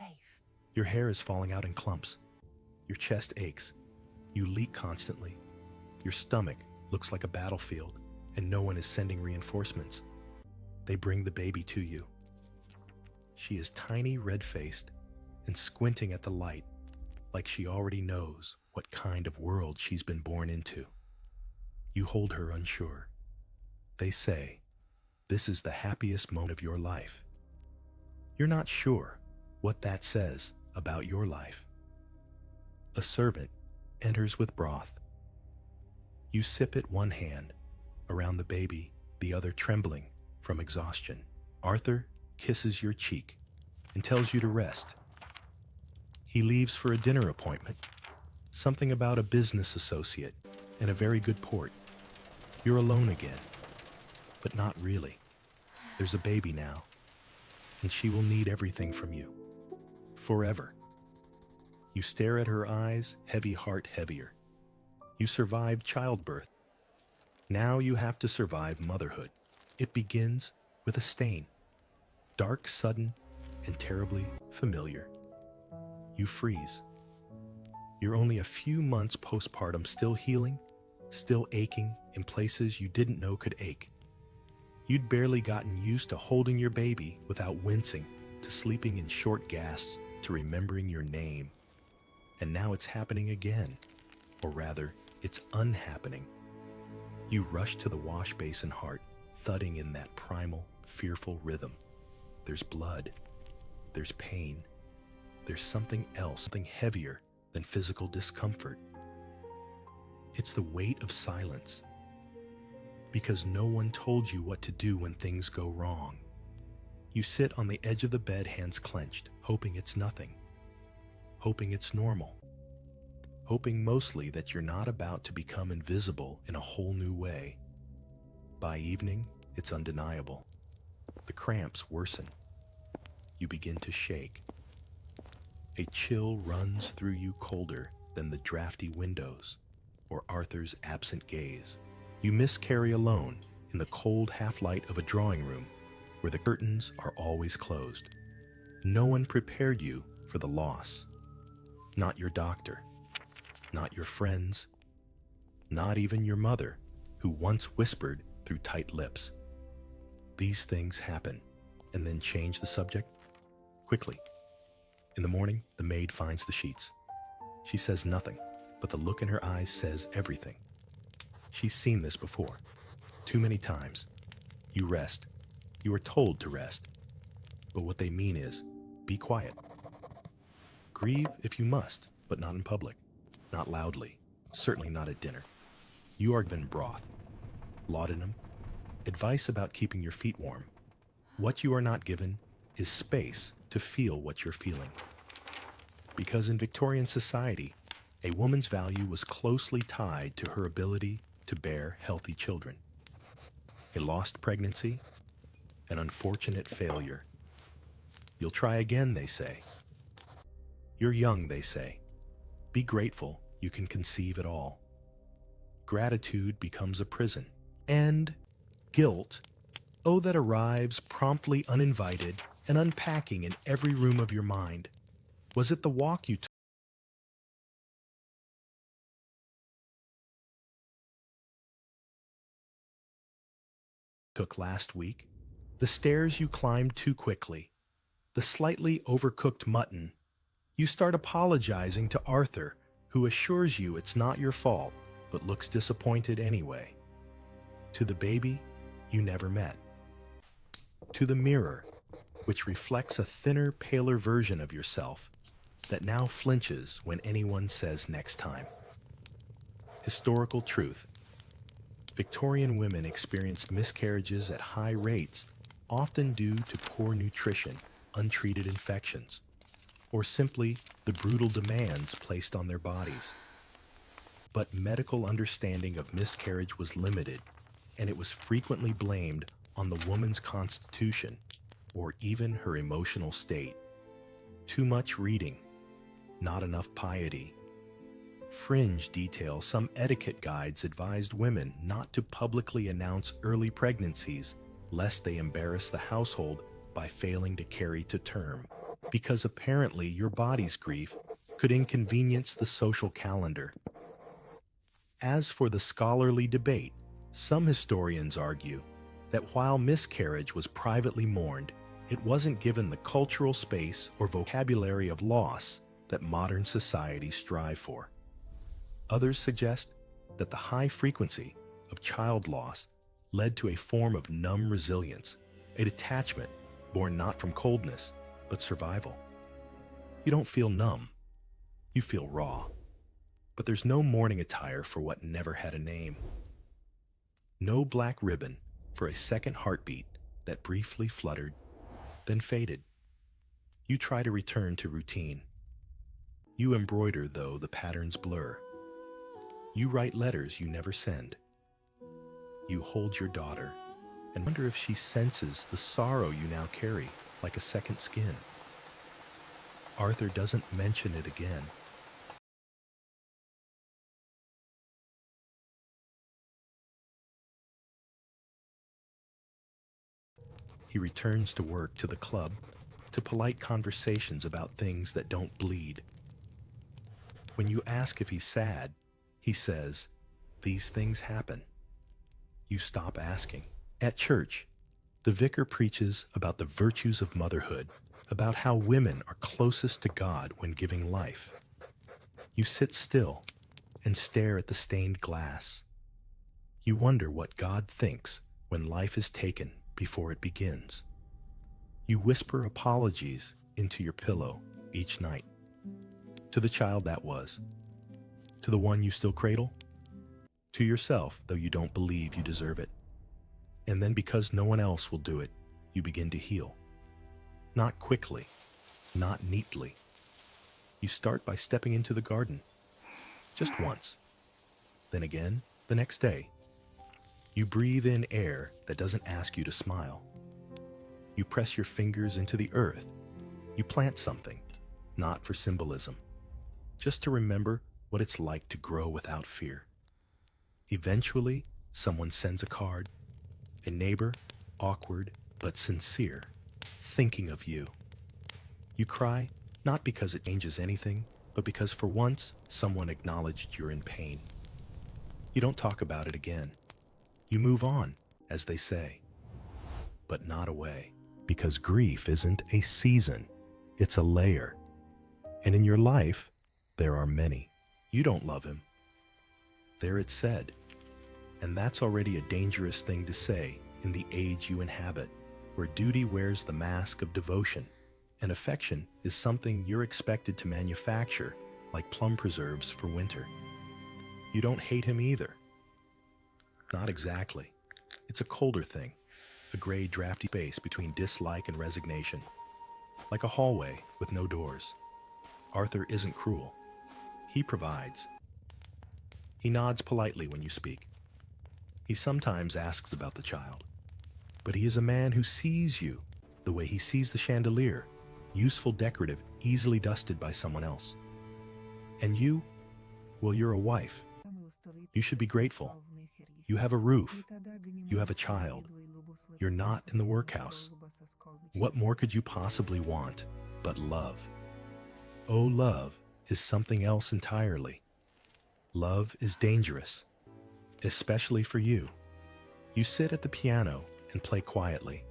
Your hair is falling out in clumps. Your chest aches. You leak constantly. Your stomach looks like a battlefield, and no one is sending reinforcements. They bring the baby to you. She is tiny, red-faced, and squinting at the light like she already knows what kind of world she's been born into. You hold her unsure. They say, "This is the happiest moment of your life." You're not sure what that says about your life. A servant enters with broth. You sip it one hand, around the baby, the other trembling from exhaustion. Arthur kisses your cheek and tells you to rest. He leaves for a dinner appointment, something about a business associate and a very good port. You're alone again, but not really. There's a baby now, and she will need everything from you. Forever. You stare at her eyes, heavy heart heavier. You survived childbirth. Now you have to survive motherhood. It begins with a stain. Dark, sudden, and terribly familiar. You freeze. You're only a few months postpartum, still healing, still aching in places you didn't know could ache. You'd barely gotten used to holding your baby without wincing, to sleeping in short gasps, to remembering your name. And now it's happening again. Or rather, it's unhappening. You rush to the wash basin, heart thudding in that primal, fearful rhythm. There's blood. There's pain. There's something else, something heavier than physical discomfort. It's the weight of silence. Because no one told you what to do when things go wrong. You sit on the edge of the bed, hands clenched, hoping it's nothing. Hoping it's normal. Hoping mostly that you're not about to become invisible in a whole new way. By evening, it's undeniable. The cramps worsen. You begin to shake. A chill runs through you, colder than the drafty windows or Arthur's absent gaze. You miscarry alone in the cold half-light of a drawing room where the curtains are always closed. No one prepared you for the loss. Not your doctor. Not your friends. Not even your mother, who once whispered through tight lips. These things happen, and then change the subject quickly. In the morning, the maid finds the sheets. She says nothing, but the look in her eyes says everything. She's seen this before, too many times. You rest. You are told to rest. But what they mean is, be quiet. Grieve if you must, but not in public, not loudly, certainly not at dinner. You are given broth, laudanum, advice about keeping your feet warm. What you are not given is space to feel what you're feeling. Because in Victorian society, a woman's value was closely tied to her ability to bear healthy children. A lost pregnancy, an unfortunate failure. You'll try again, they say. You're young, they say. Be grateful you can conceive at all. Gratitude becomes a prison. And guilt, oh, that arrives promptly uninvited and unpacking in every room of your mind. Was it the walk you took last week? The stairs you climbed too quickly? The slightly overcooked mutton? You start apologizing to Arthur, who assures you it's not your fault, but looks disappointed anyway. To the baby you never met. To the mirror, which reflects a thinner, paler version of yourself that now flinches when anyone says next time. Historical truth. Victorian women experienced miscarriages at high rates, often due to poor nutrition, untreated infections, or simply the brutal demands placed on their bodies. But medical understanding of miscarriage was limited, and it was frequently blamed on the woman's constitution or even her emotional state. Too much reading, not enough piety. Fringe detail, some etiquette guides advised women not to publicly announce early pregnancies lest they embarrass the household by failing to carry to term. because apparently your body's grief could inconvenience the social calendar. As for the scholarly debate, some historians argue that while miscarriage was privately mourned, it wasn't given the cultural space or vocabulary of loss that modern societies strive for. Others suggest that the high frequency of child loss led to a form of numb resilience, a detachment born not from coldness, but survival. You don't feel numb, you feel raw. But there's no mourning attire for what never had a name. No black ribbon for a second heartbeat that briefly fluttered, then faded. You try to return to routine. You embroider, though the patterns blur. You write letters you never send. You hold your daughter and wonder if she senses the sorrow you now carry like a second skin. Arthur doesn't mention it again. He returns to work, to the club, to polite conversations about things that don't bleed. When you ask if he's sad, he says, "These things happen." You stop asking. At church, the vicar preaches about the virtues of motherhood, about how women are closest to God when giving life. You sit still and stare at the stained glass. You wonder what God thinks when life is taken before it begins. You whisper apologies into your pillow each night. To the child that was. To the one you still cradle. To yourself, though you don't believe you deserve it. And then because no one else will do it, you begin to heal. Not quickly, not neatly. You start by stepping into the garden. Just once. Then again, the next day. You breathe in air that doesn't ask you to smile. You press your fingers into the earth. You plant something, not for symbolism, just to remember what it's like to grow without fear. Eventually, someone sends a card, a neighbor, awkward but sincere, thinking of you. You cry, not because it changes anything, but because for once, someone acknowledged you're in pain. You don't talk about it again. You move on, as they say, but not away, because grief isn't a season, it's a layer. And in your life, there are many. You don't love him. There it's said. And that's already a dangerous thing to say in the age you inhabit, where duty wears the mask of devotion, and affection is something you're expected to manufacture like plum preserves for winter. You don't hate him either. Not exactly. It's a colder thing, a gray, drafty space between dislike and resignation, like a hallway with no doors. Arthur isn't cruel. He provides. He nods politely when you speak. He sometimes asks about the child, but he is a man who sees you the way he sees the chandelier, useful decorative, easily dusted by someone else. And you, well, you're a wife. You should be grateful. You have a roof. You have a child. You're not in the workhouse. What more could you possibly want but love? Oh, love is something else entirely. Love is dangerous, especially for you. You sit at the piano and play quietly.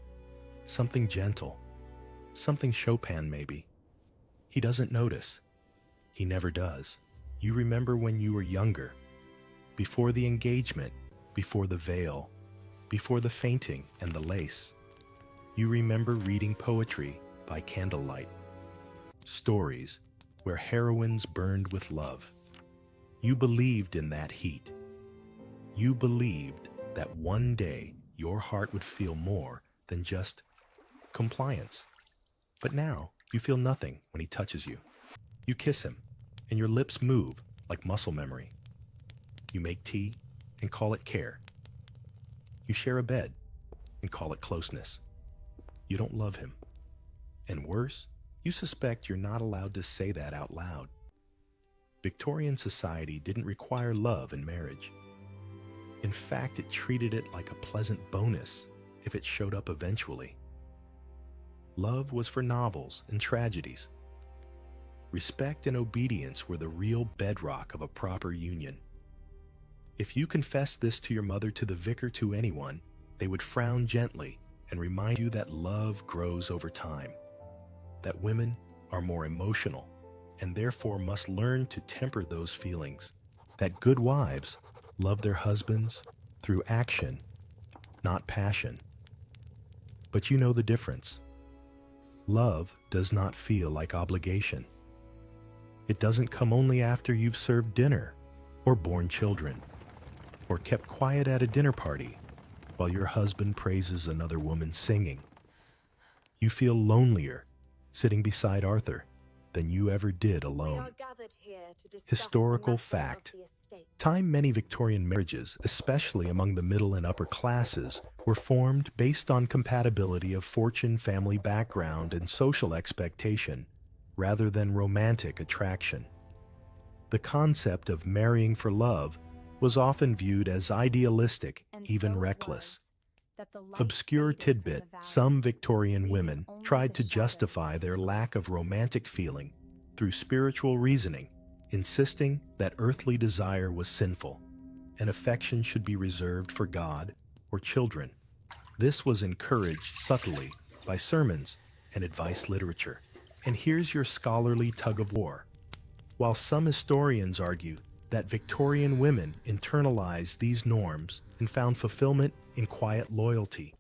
Something gentle. Something Chopin, maybe. He doesn't notice. He never does. You remember when you were younger, before the engagement, before the veil, before the fainting and the lace. You remember reading poetry by candlelight, stories where heroines burned with love. You believed in that heat. You believed that one day your heart would feel more than just compliance. But now you feel nothing when he touches you. You kiss him, and your lips move like muscle memory. You make tea and call it care. You share a bed and call it closeness. You don't love him. And worse, you suspect you're not allowed to say that out loud. Victorian society didn't require love in marriage. In fact, it treated it like a pleasant bonus if it showed up eventually. Love was for novels and tragedies. Respect and obedience were the real bedrock of a proper union. If you confessed this to your mother, to the vicar, to anyone, they would frown gently and remind you that love grows over time, that women are more emotional and therefore must learn to temper those feelings, that good wives love their husbands through action, not passion. But you know the difference. Love does not feel like obligation. It doesn't come only after you've served dinner, or born children, or kept quiet at a dinner party while your husband praises another woman singing. You feel lonelier sitting beside Arthur than you ever did alone. Historical fact. Time many Victorian marriages, especially among the middle and upper classes, were formed based on compatibility of fortune, family background, and social expectation, rather than romantic attraction. The concept of marrying for love was often viewed as idealistic, even reckless. Obscure tidbit: some Victorian women tried to justify their lack of romantic feeling through spiritual reasoning, insisting that earthly desire was sinful and affection should be reserved for God or children. This was encouraged subtly by sermons and advice literature. And here's your scholarly tug of war. While some historians argue that Victorian women internalized these norms and found fulfillment in quiet loyalty,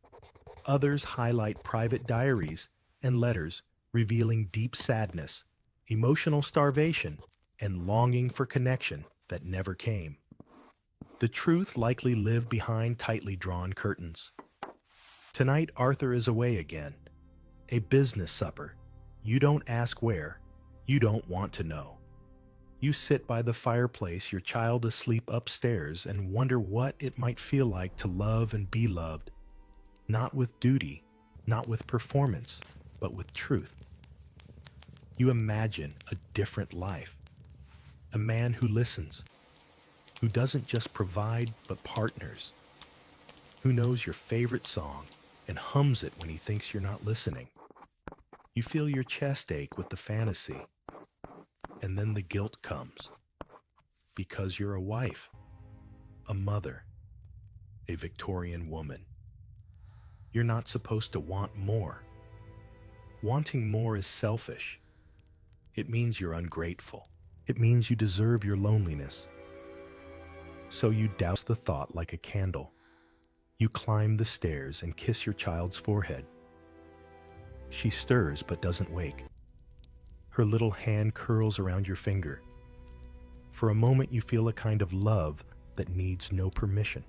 others highlight private diaries and letters revealing deep sadness, emotional starvation, and longing for connection that never came. The truth likely lived behind tightly drawn curtains. Tonight, Arthur is away again. A business supper. You don't ask where. You don't want to know. You sit by the fireplace, your child asleep upstairs, and wonder what it might feel like to love and be loved. Not with duty, not with performance, but with truth. You imagine a different life. A man who listens, who doesn't just provide, but partners, who knows your favorite song and hums it when he thinks you're not listening. You feel your chest ache with the fantasy, and then the guilt comes, because you're a wife, a mother, a Victorian woman. You're not supposed to want more. Wanting more is selfish. It means you're ungrateful. It means you deserve your loneliness. So you douse the thought like a candle. You climb the stairs and kiss your child's forehead. She stirs but doesn't wake. Her little hand curls around your finger. For a moment you feel a kind of love that needs no permission.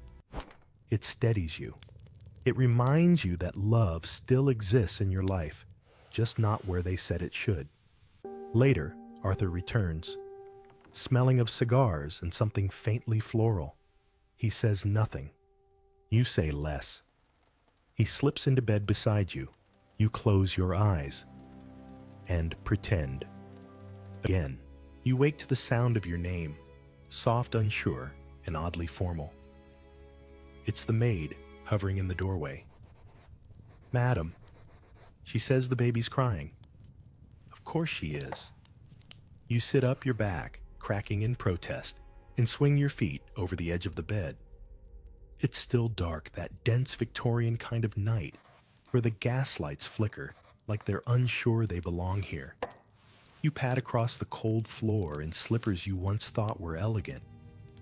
It steadies you. It reminds you that love still exists in your life, just not where they said it should. Later, Arthur returns, smelling of cigars and something faintly floral. He says nothing. You say less. He slips into bed beside you. You close your eyes and pretend. Again, you wake to the sound of your name, soft, unsure, and oddly formal. It's the maid hovering in the doorway. "Madam," she says, "the baby's crying." Of course she is. You sit up, your back cracking in protest, and swing your feet over the edge of the bed. It's still dark, that dense Victorian kind of night where the gas lights flicker like they're unsure they belong here. You pad across the cold floor in slippers you once thought were elegant.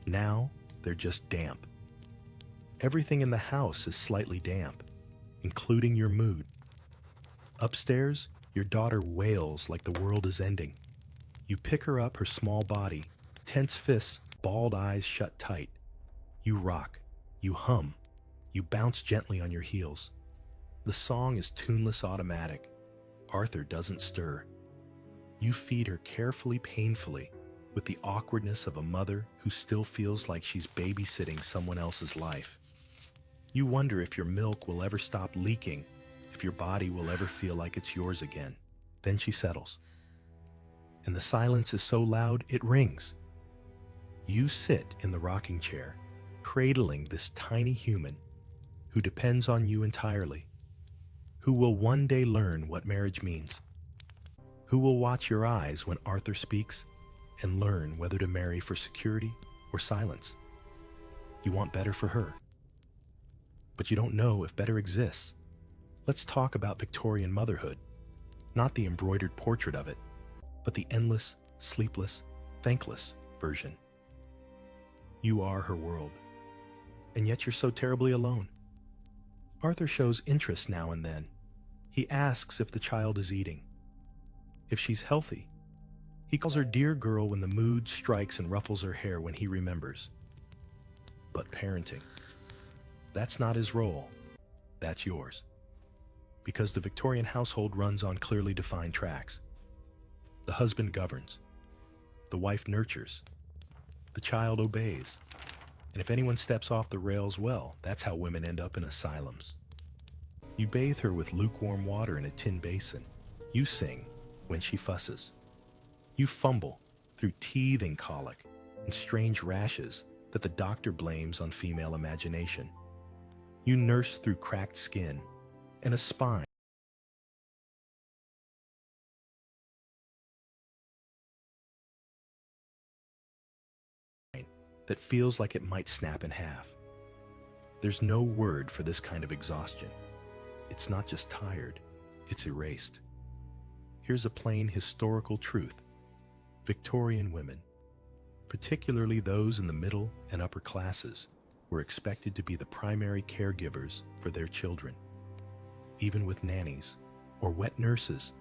Now they're just damp. Everything in the house is slightly damp, including your mood. Upstairs, your daughter wails like the world is ending. You pick her up, her small body, tense fists, bald eyes shut tight. You rock, you hum, you bounce gently on your heels. The song is tuneless, automatic. Arthur doesn't stir. You feed her carefully, painfully, with the awkwardness of a mother who still feels like she's babysitting someone else's life. You wonder if your milk will ever stop leaking, if your body will ever feel like it's yours again. Then she settles. And the silence is so loud, it rings. You sit in the rocking chair, cradling this tiny human who depends on you entirely, who will one day learn what marriage means, who will watch your eyes when Arthur speaks and learn whether to marry for security or silence. You want better for her, but you don't know if better exists. Let's talk about Victorian motherhood, not the embroidered portrait of it, but the endless, sleepless, thankless version. You are her world, and yet you're so terribly alone. Arthur shows interest now and then. He asks if the child is eating, if she's healthy. He calls her dear girl when the mood strikes and ruffles her hair when he remembers. But parenting, that's not his role. That's yours. Because the Victorian household runs on clearly defined tracks. The husband governs. The wife nurtures. The child obeys. And if anyone steps off the rails, well, that's how women end up in asylums. You bathe her with lukewarm water in a tin basin. You sing when she fusses. You fumble through teething colic and strange rashes that the doctor blames on female imagination. You nurse through cracked skin and a spine that feels like it might snap in half. There's no word for this kind of exhaustion. It's not just tired, it's erased. Here's a plain historical truth. Victorian women, particularly those in the middle and upper classes, were expected to be the primary caregivers for their children. Even with nannies or wet nurses,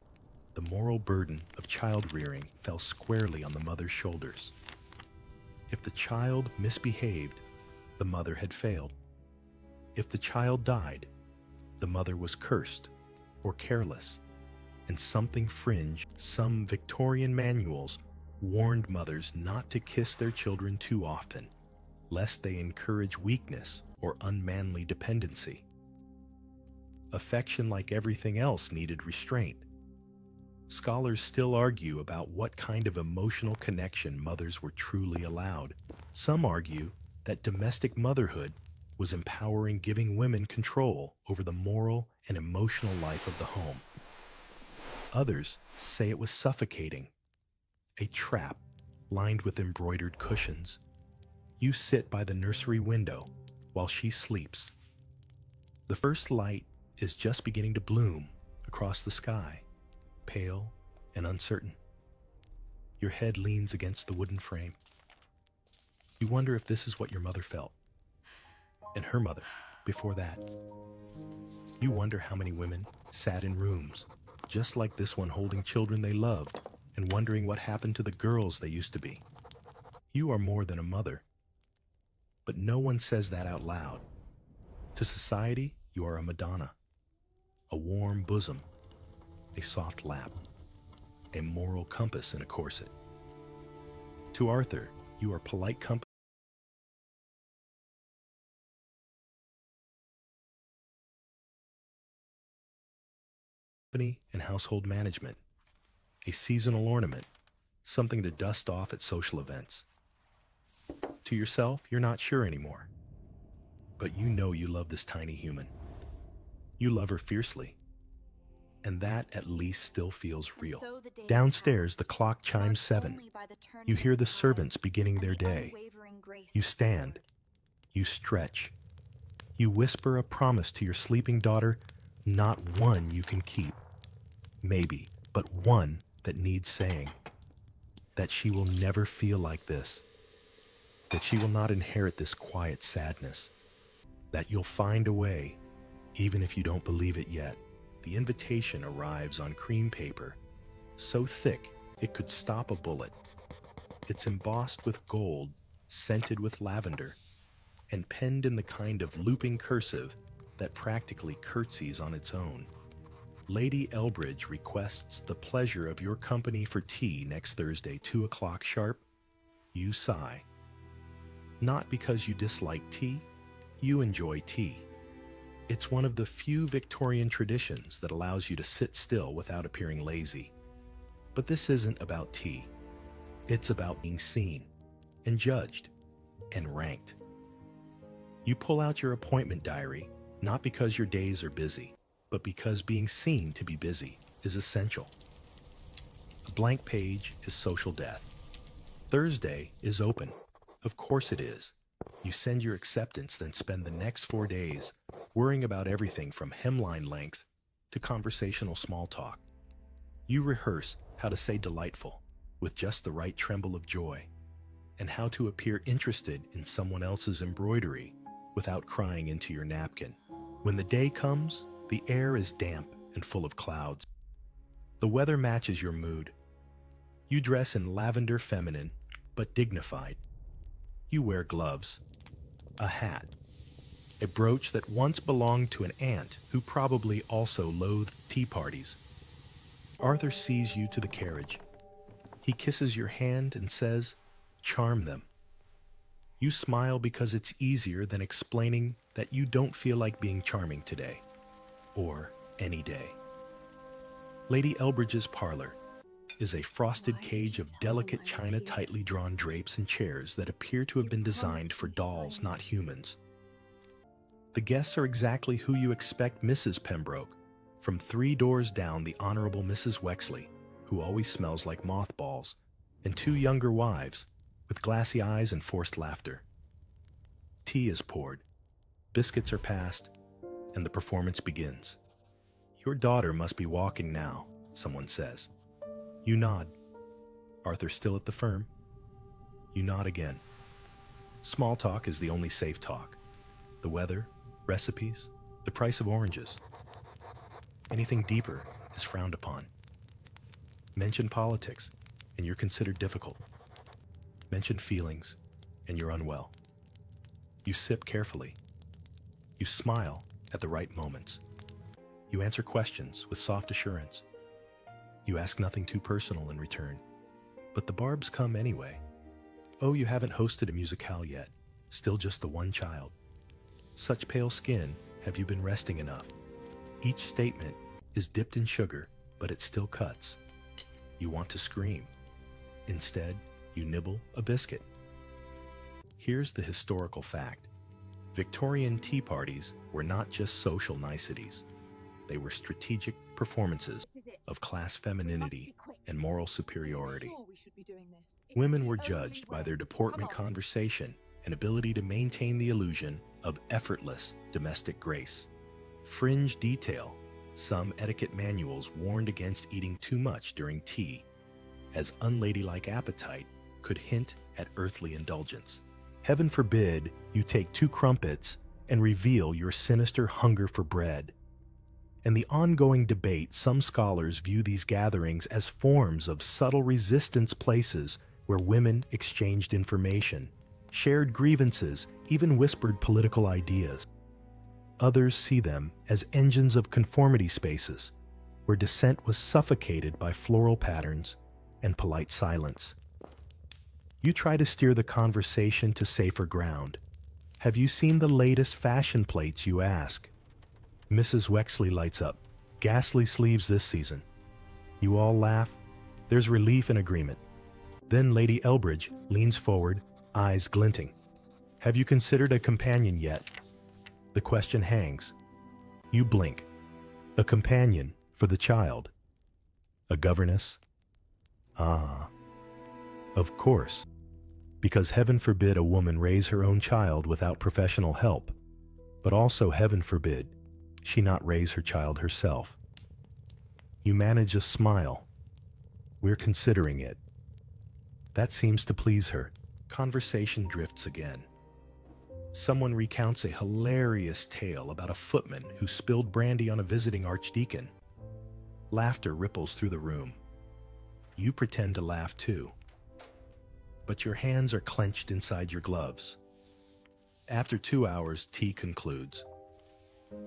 the moral burden of child rearing fell squarely on the mother's shoulders. If the child misbehaved, the mother had failed. If the child died, the mother was cursed or careless. And something fringe, some Victorian manuals warned mothers not to kiss their children too often, lest they encourage weakness or unmanly dependency. Affection, like everything else, needed restraint. Scholars still argue about what kind of emotional connection mothers were truly allowed. Some argue that domestic motherhood was empowering, giving women control over the moral and emotional life of the home. Others say it was suffocating, a trap lined with embroidered cushions. You sit by the nursery window while she sleeps. The first light is just beginning to bloom across the sky, pale and uncertain. Your head leans against the wooden frame. You wonder if this is what your mother felt, and her mother before that. You wonder how many women sat in rooms just like this one, holding children they loved and wondering what happened to the girls they used to be. You are more than a mother, but no one says that out loud. To society, you are a Madonna, a warm bosom, a soft lap, a moral compass in a corset. To Arthur, you are polite company and household management, a seasonal ornament, something to dust off at social events. To yourself, you're not sure anymore, but you know you love this tiny human. You love her fiercely, and that at least still feels real. Downstairs, the clock chimes 7. You hear the servants beginning their day. You stand, you stretch, you whisper a promise to your sleeping daughter, not one you can keep. Maybe, but one that needs saying. That she will never feel like this. That she will not inherit this quiet sadness. That you'll find a way, even if you don't believe it yet. The invitation arrives on cream paper, so thick it could stop a bullet. It's embossed with gold, scented with lavender, and penned in the kind of looping cursive that practically curtsies on its own. Lady Elbridge requests the pleasure of your company for tea next Thursday, 2 o'clock sharp. You sigh. Not because you dislike tea, you enjoy tea. It's one of the few Victorian traditions that allows you to sit still without appearing lazy. But this isn't about tea. It's about being seen, and judged, and ranked. You pull out your appointment diary, not because your days are busy, but because being seen to be busy is essential. A blank page is social death. Thursday is open. Of course it is. You send your acceptance, then spend the next 4 days worrying about everything from hemline length to conversational small talk. You rehearse how to say delightful with just the right tremble of joy, and how to appear interested in someone else's embroidery without crying into your napkin. When the day comes, the air is damp and full of clouds. The weather matches your mood. You dress in lavender feminine, but dignified. You wear gloves, a hat, a brooch that once belonged to an aunt who probably also loathed tea parties. Arthur sees you to the carriage. He kisses your hand and says, "Charm them." You smile because it's easier than explaining that you don't feel like being charming today, or any day. Lady Elbridge's parlor is a frosted cage of delicate china tightly drawn drapes and chairs that appear to have been designed for dolls, not humans. The guests are exactly who you expect Mrs. Pembroke, from 3 doors down the Honorable Mrs. Wexley, who always smells like mothballs, and 2 younger wives, with glassy eyes and forced laughter. Tea is poured, biscuits are passed, and the performance begins. "Your daughter must be walking now," someone says. You nod. Arthur still at the firm? You nod again. Small talk is the only safe talk. The weather, recipes, the price of oranges. Anything deeper is frowned upon. Mention politics, and you're considered difficult. Mention feelings, and you're unwell. You sip carefully. You smile at the right moments. You answer questions with soft assurance. You ask nothing too personal in return, but the barbs come anyway. Oh, you haven't hosted a musicale yet, still just the one child. Such pale skin, have you been resting enough? Each statement is dipped in sugar, but it still cuts. You want to scream. Instead, you nibble a biscuit. Here's the historical fact. Victorian tea parties were not just social niceties. They were strategic performances of class femininity and moral superiority. Women were judged by their deportment, conversation, and ability to maintain the illusion of effortless domestic grace. Fringe detail, some etiquette manuals warned against eating too much during tea, as unladylike appetite could hint at earthly indulgence. Heaven forbid you take 2 crumpets and reveal your sinister hunger for bread. In the ongoing debate, some scholars view these gatherings as forms of subtle resistance, places where women exchanged information, shared grievances, even whispered political ideas. Others see them as engines of conformity spaces, where dissent was suffocated by floral patterns and polite silence. You try to steer the conversation to safer ground. Have you seen the latest fashion plates, you ask? Mrs. Wexley lights up. Ghastly sleeves this season. You all laugh. There's relief and agreement. Then Lady Elbridge leans forward, eyes glinting. Have you considered a companion yet? The question hangs. You blink. A companion for the child. A governess? Ah. Of course. Because heaven forbid a woman raise her own child without professional help, but also heaven forbid she not raise her child herself. You manage a smile. We're considering it. That seems to please her. Conversation drifts again. Someone recounts a hilarious tale about a footman who spilled brandy on a visiting archdeacon. Laughter ripples through the room. You pretend to laugh too, but your hands are clenched inside your gloves. After 2 hours, tea concludes.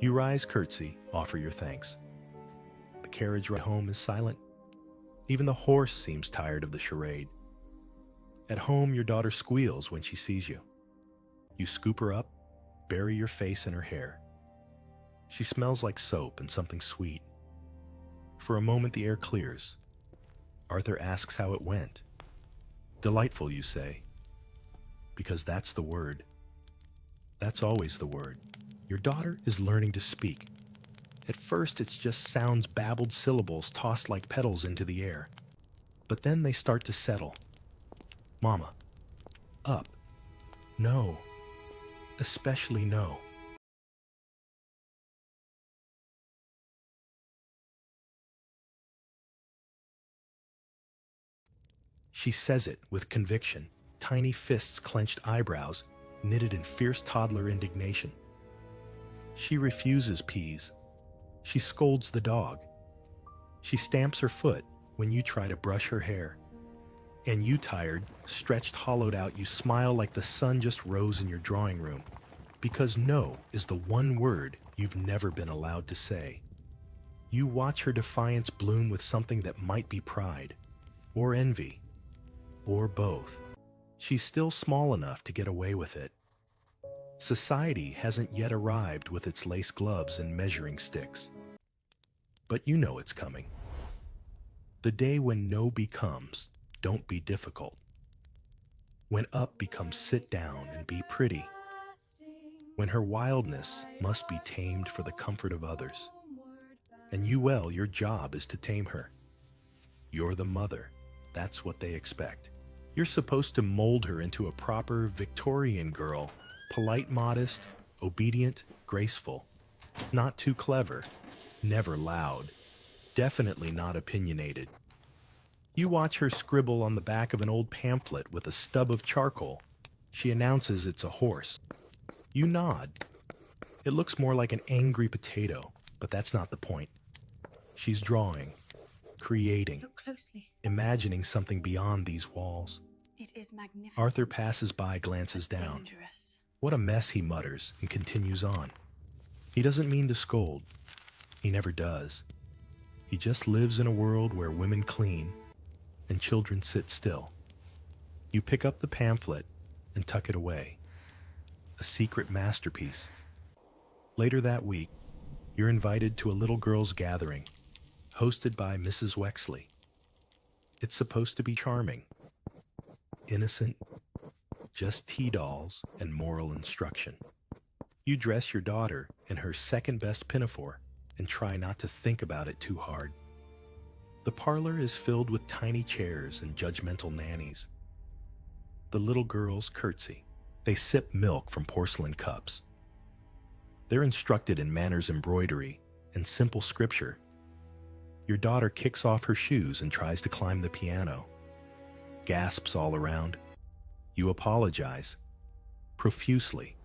You rise, curtsy, offer your thanks. The carriage ride home is silent. Even the horse seems tired of the charade. At home, your daughter squeals when she sees you. You scoop her up, bury your face in her hair. She smells like soap and something sweet. For a moment, the air clears. Arthur asks how it went. Delightful, you say. Because that's the word. That's always the word. Your daughter is learning to speak, At first, it's just sounds, babbled syllables tossed like petals into the air. But then they start to settle. Mama. Up. No. Especially no. She says it with conviction, tiny fists, clenched eyebrows, knitted in fierce toddler indignation. She refuses peas. She scolds the dog. She stamps her foot when you try to brush her hair. And you, tired, stretched, hollowed out, you smile like the sun just rose in your drawing room. Because no is the one word you've never been allowed to say. You watch her defiance bloom with something that might be pride, or envy, or both. She's still small enough to get away with it. Society hasn't yet arrived with its lace gloves and measuring sticks. But you know it's coming. The day when no becomes, don't be difficult. When up becomes sit down and be pretty. When her wildness must be tamed for the comfort of others. And your job is to tame her. You're the mother. That's what they expect. You're supposed to mold her into a proper Victorian girl, polite, modest, obedient, graceful. Not too clever, never loud, definitely not opinionated. You watch her scribble on the back of an old pamphlet with a stub of charcoal. She announces it's a horse. You nod. It looks more like an angry potato, but that's not the point. She's drawing, creating,
Look closely.
imagining something beyond these walls.
It is magnificent.
Arthur passes by, glances down.
Dangerous.
What a mess, he mutters, and continues on. He doesn't mean to scold. He never does. He just lives in a world where women clean and children sit still. You pick up the pamphlet and tuck it away. A secret masterpiece. Later that week, you're invited to a little girls' gathering, hosted by Mrs. Wexley. It's supposed to be charming, innocent, just tea dolls and moral instruction. You dress your daughter in her second-best pinafore and try not to think about it too hard. The parlor is filled with tiny chairs and judgmental nannies. The little girls curtsy. They sip milk from porcelain cups. They're instructed in manners, embroidery, and simple scripture. Your daughter kicks off her shoes and tries to climb the piano. Gasps all around. You apologize. Profusely.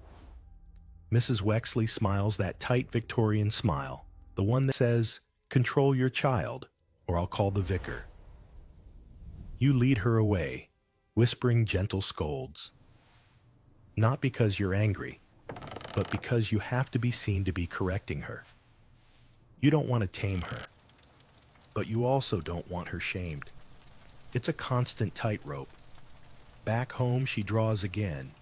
Mrs. Wexley smiles that tight Victorian smile, the one that says, "Control your child, or I'll call the vicar." You lead her away, whispering gentle scolds. Not because you're angry, but because you have to be seen to be correcting her. You don't want to tame her, but you also don't want her shamed. It's a constant tightrope. Back home, she draws again,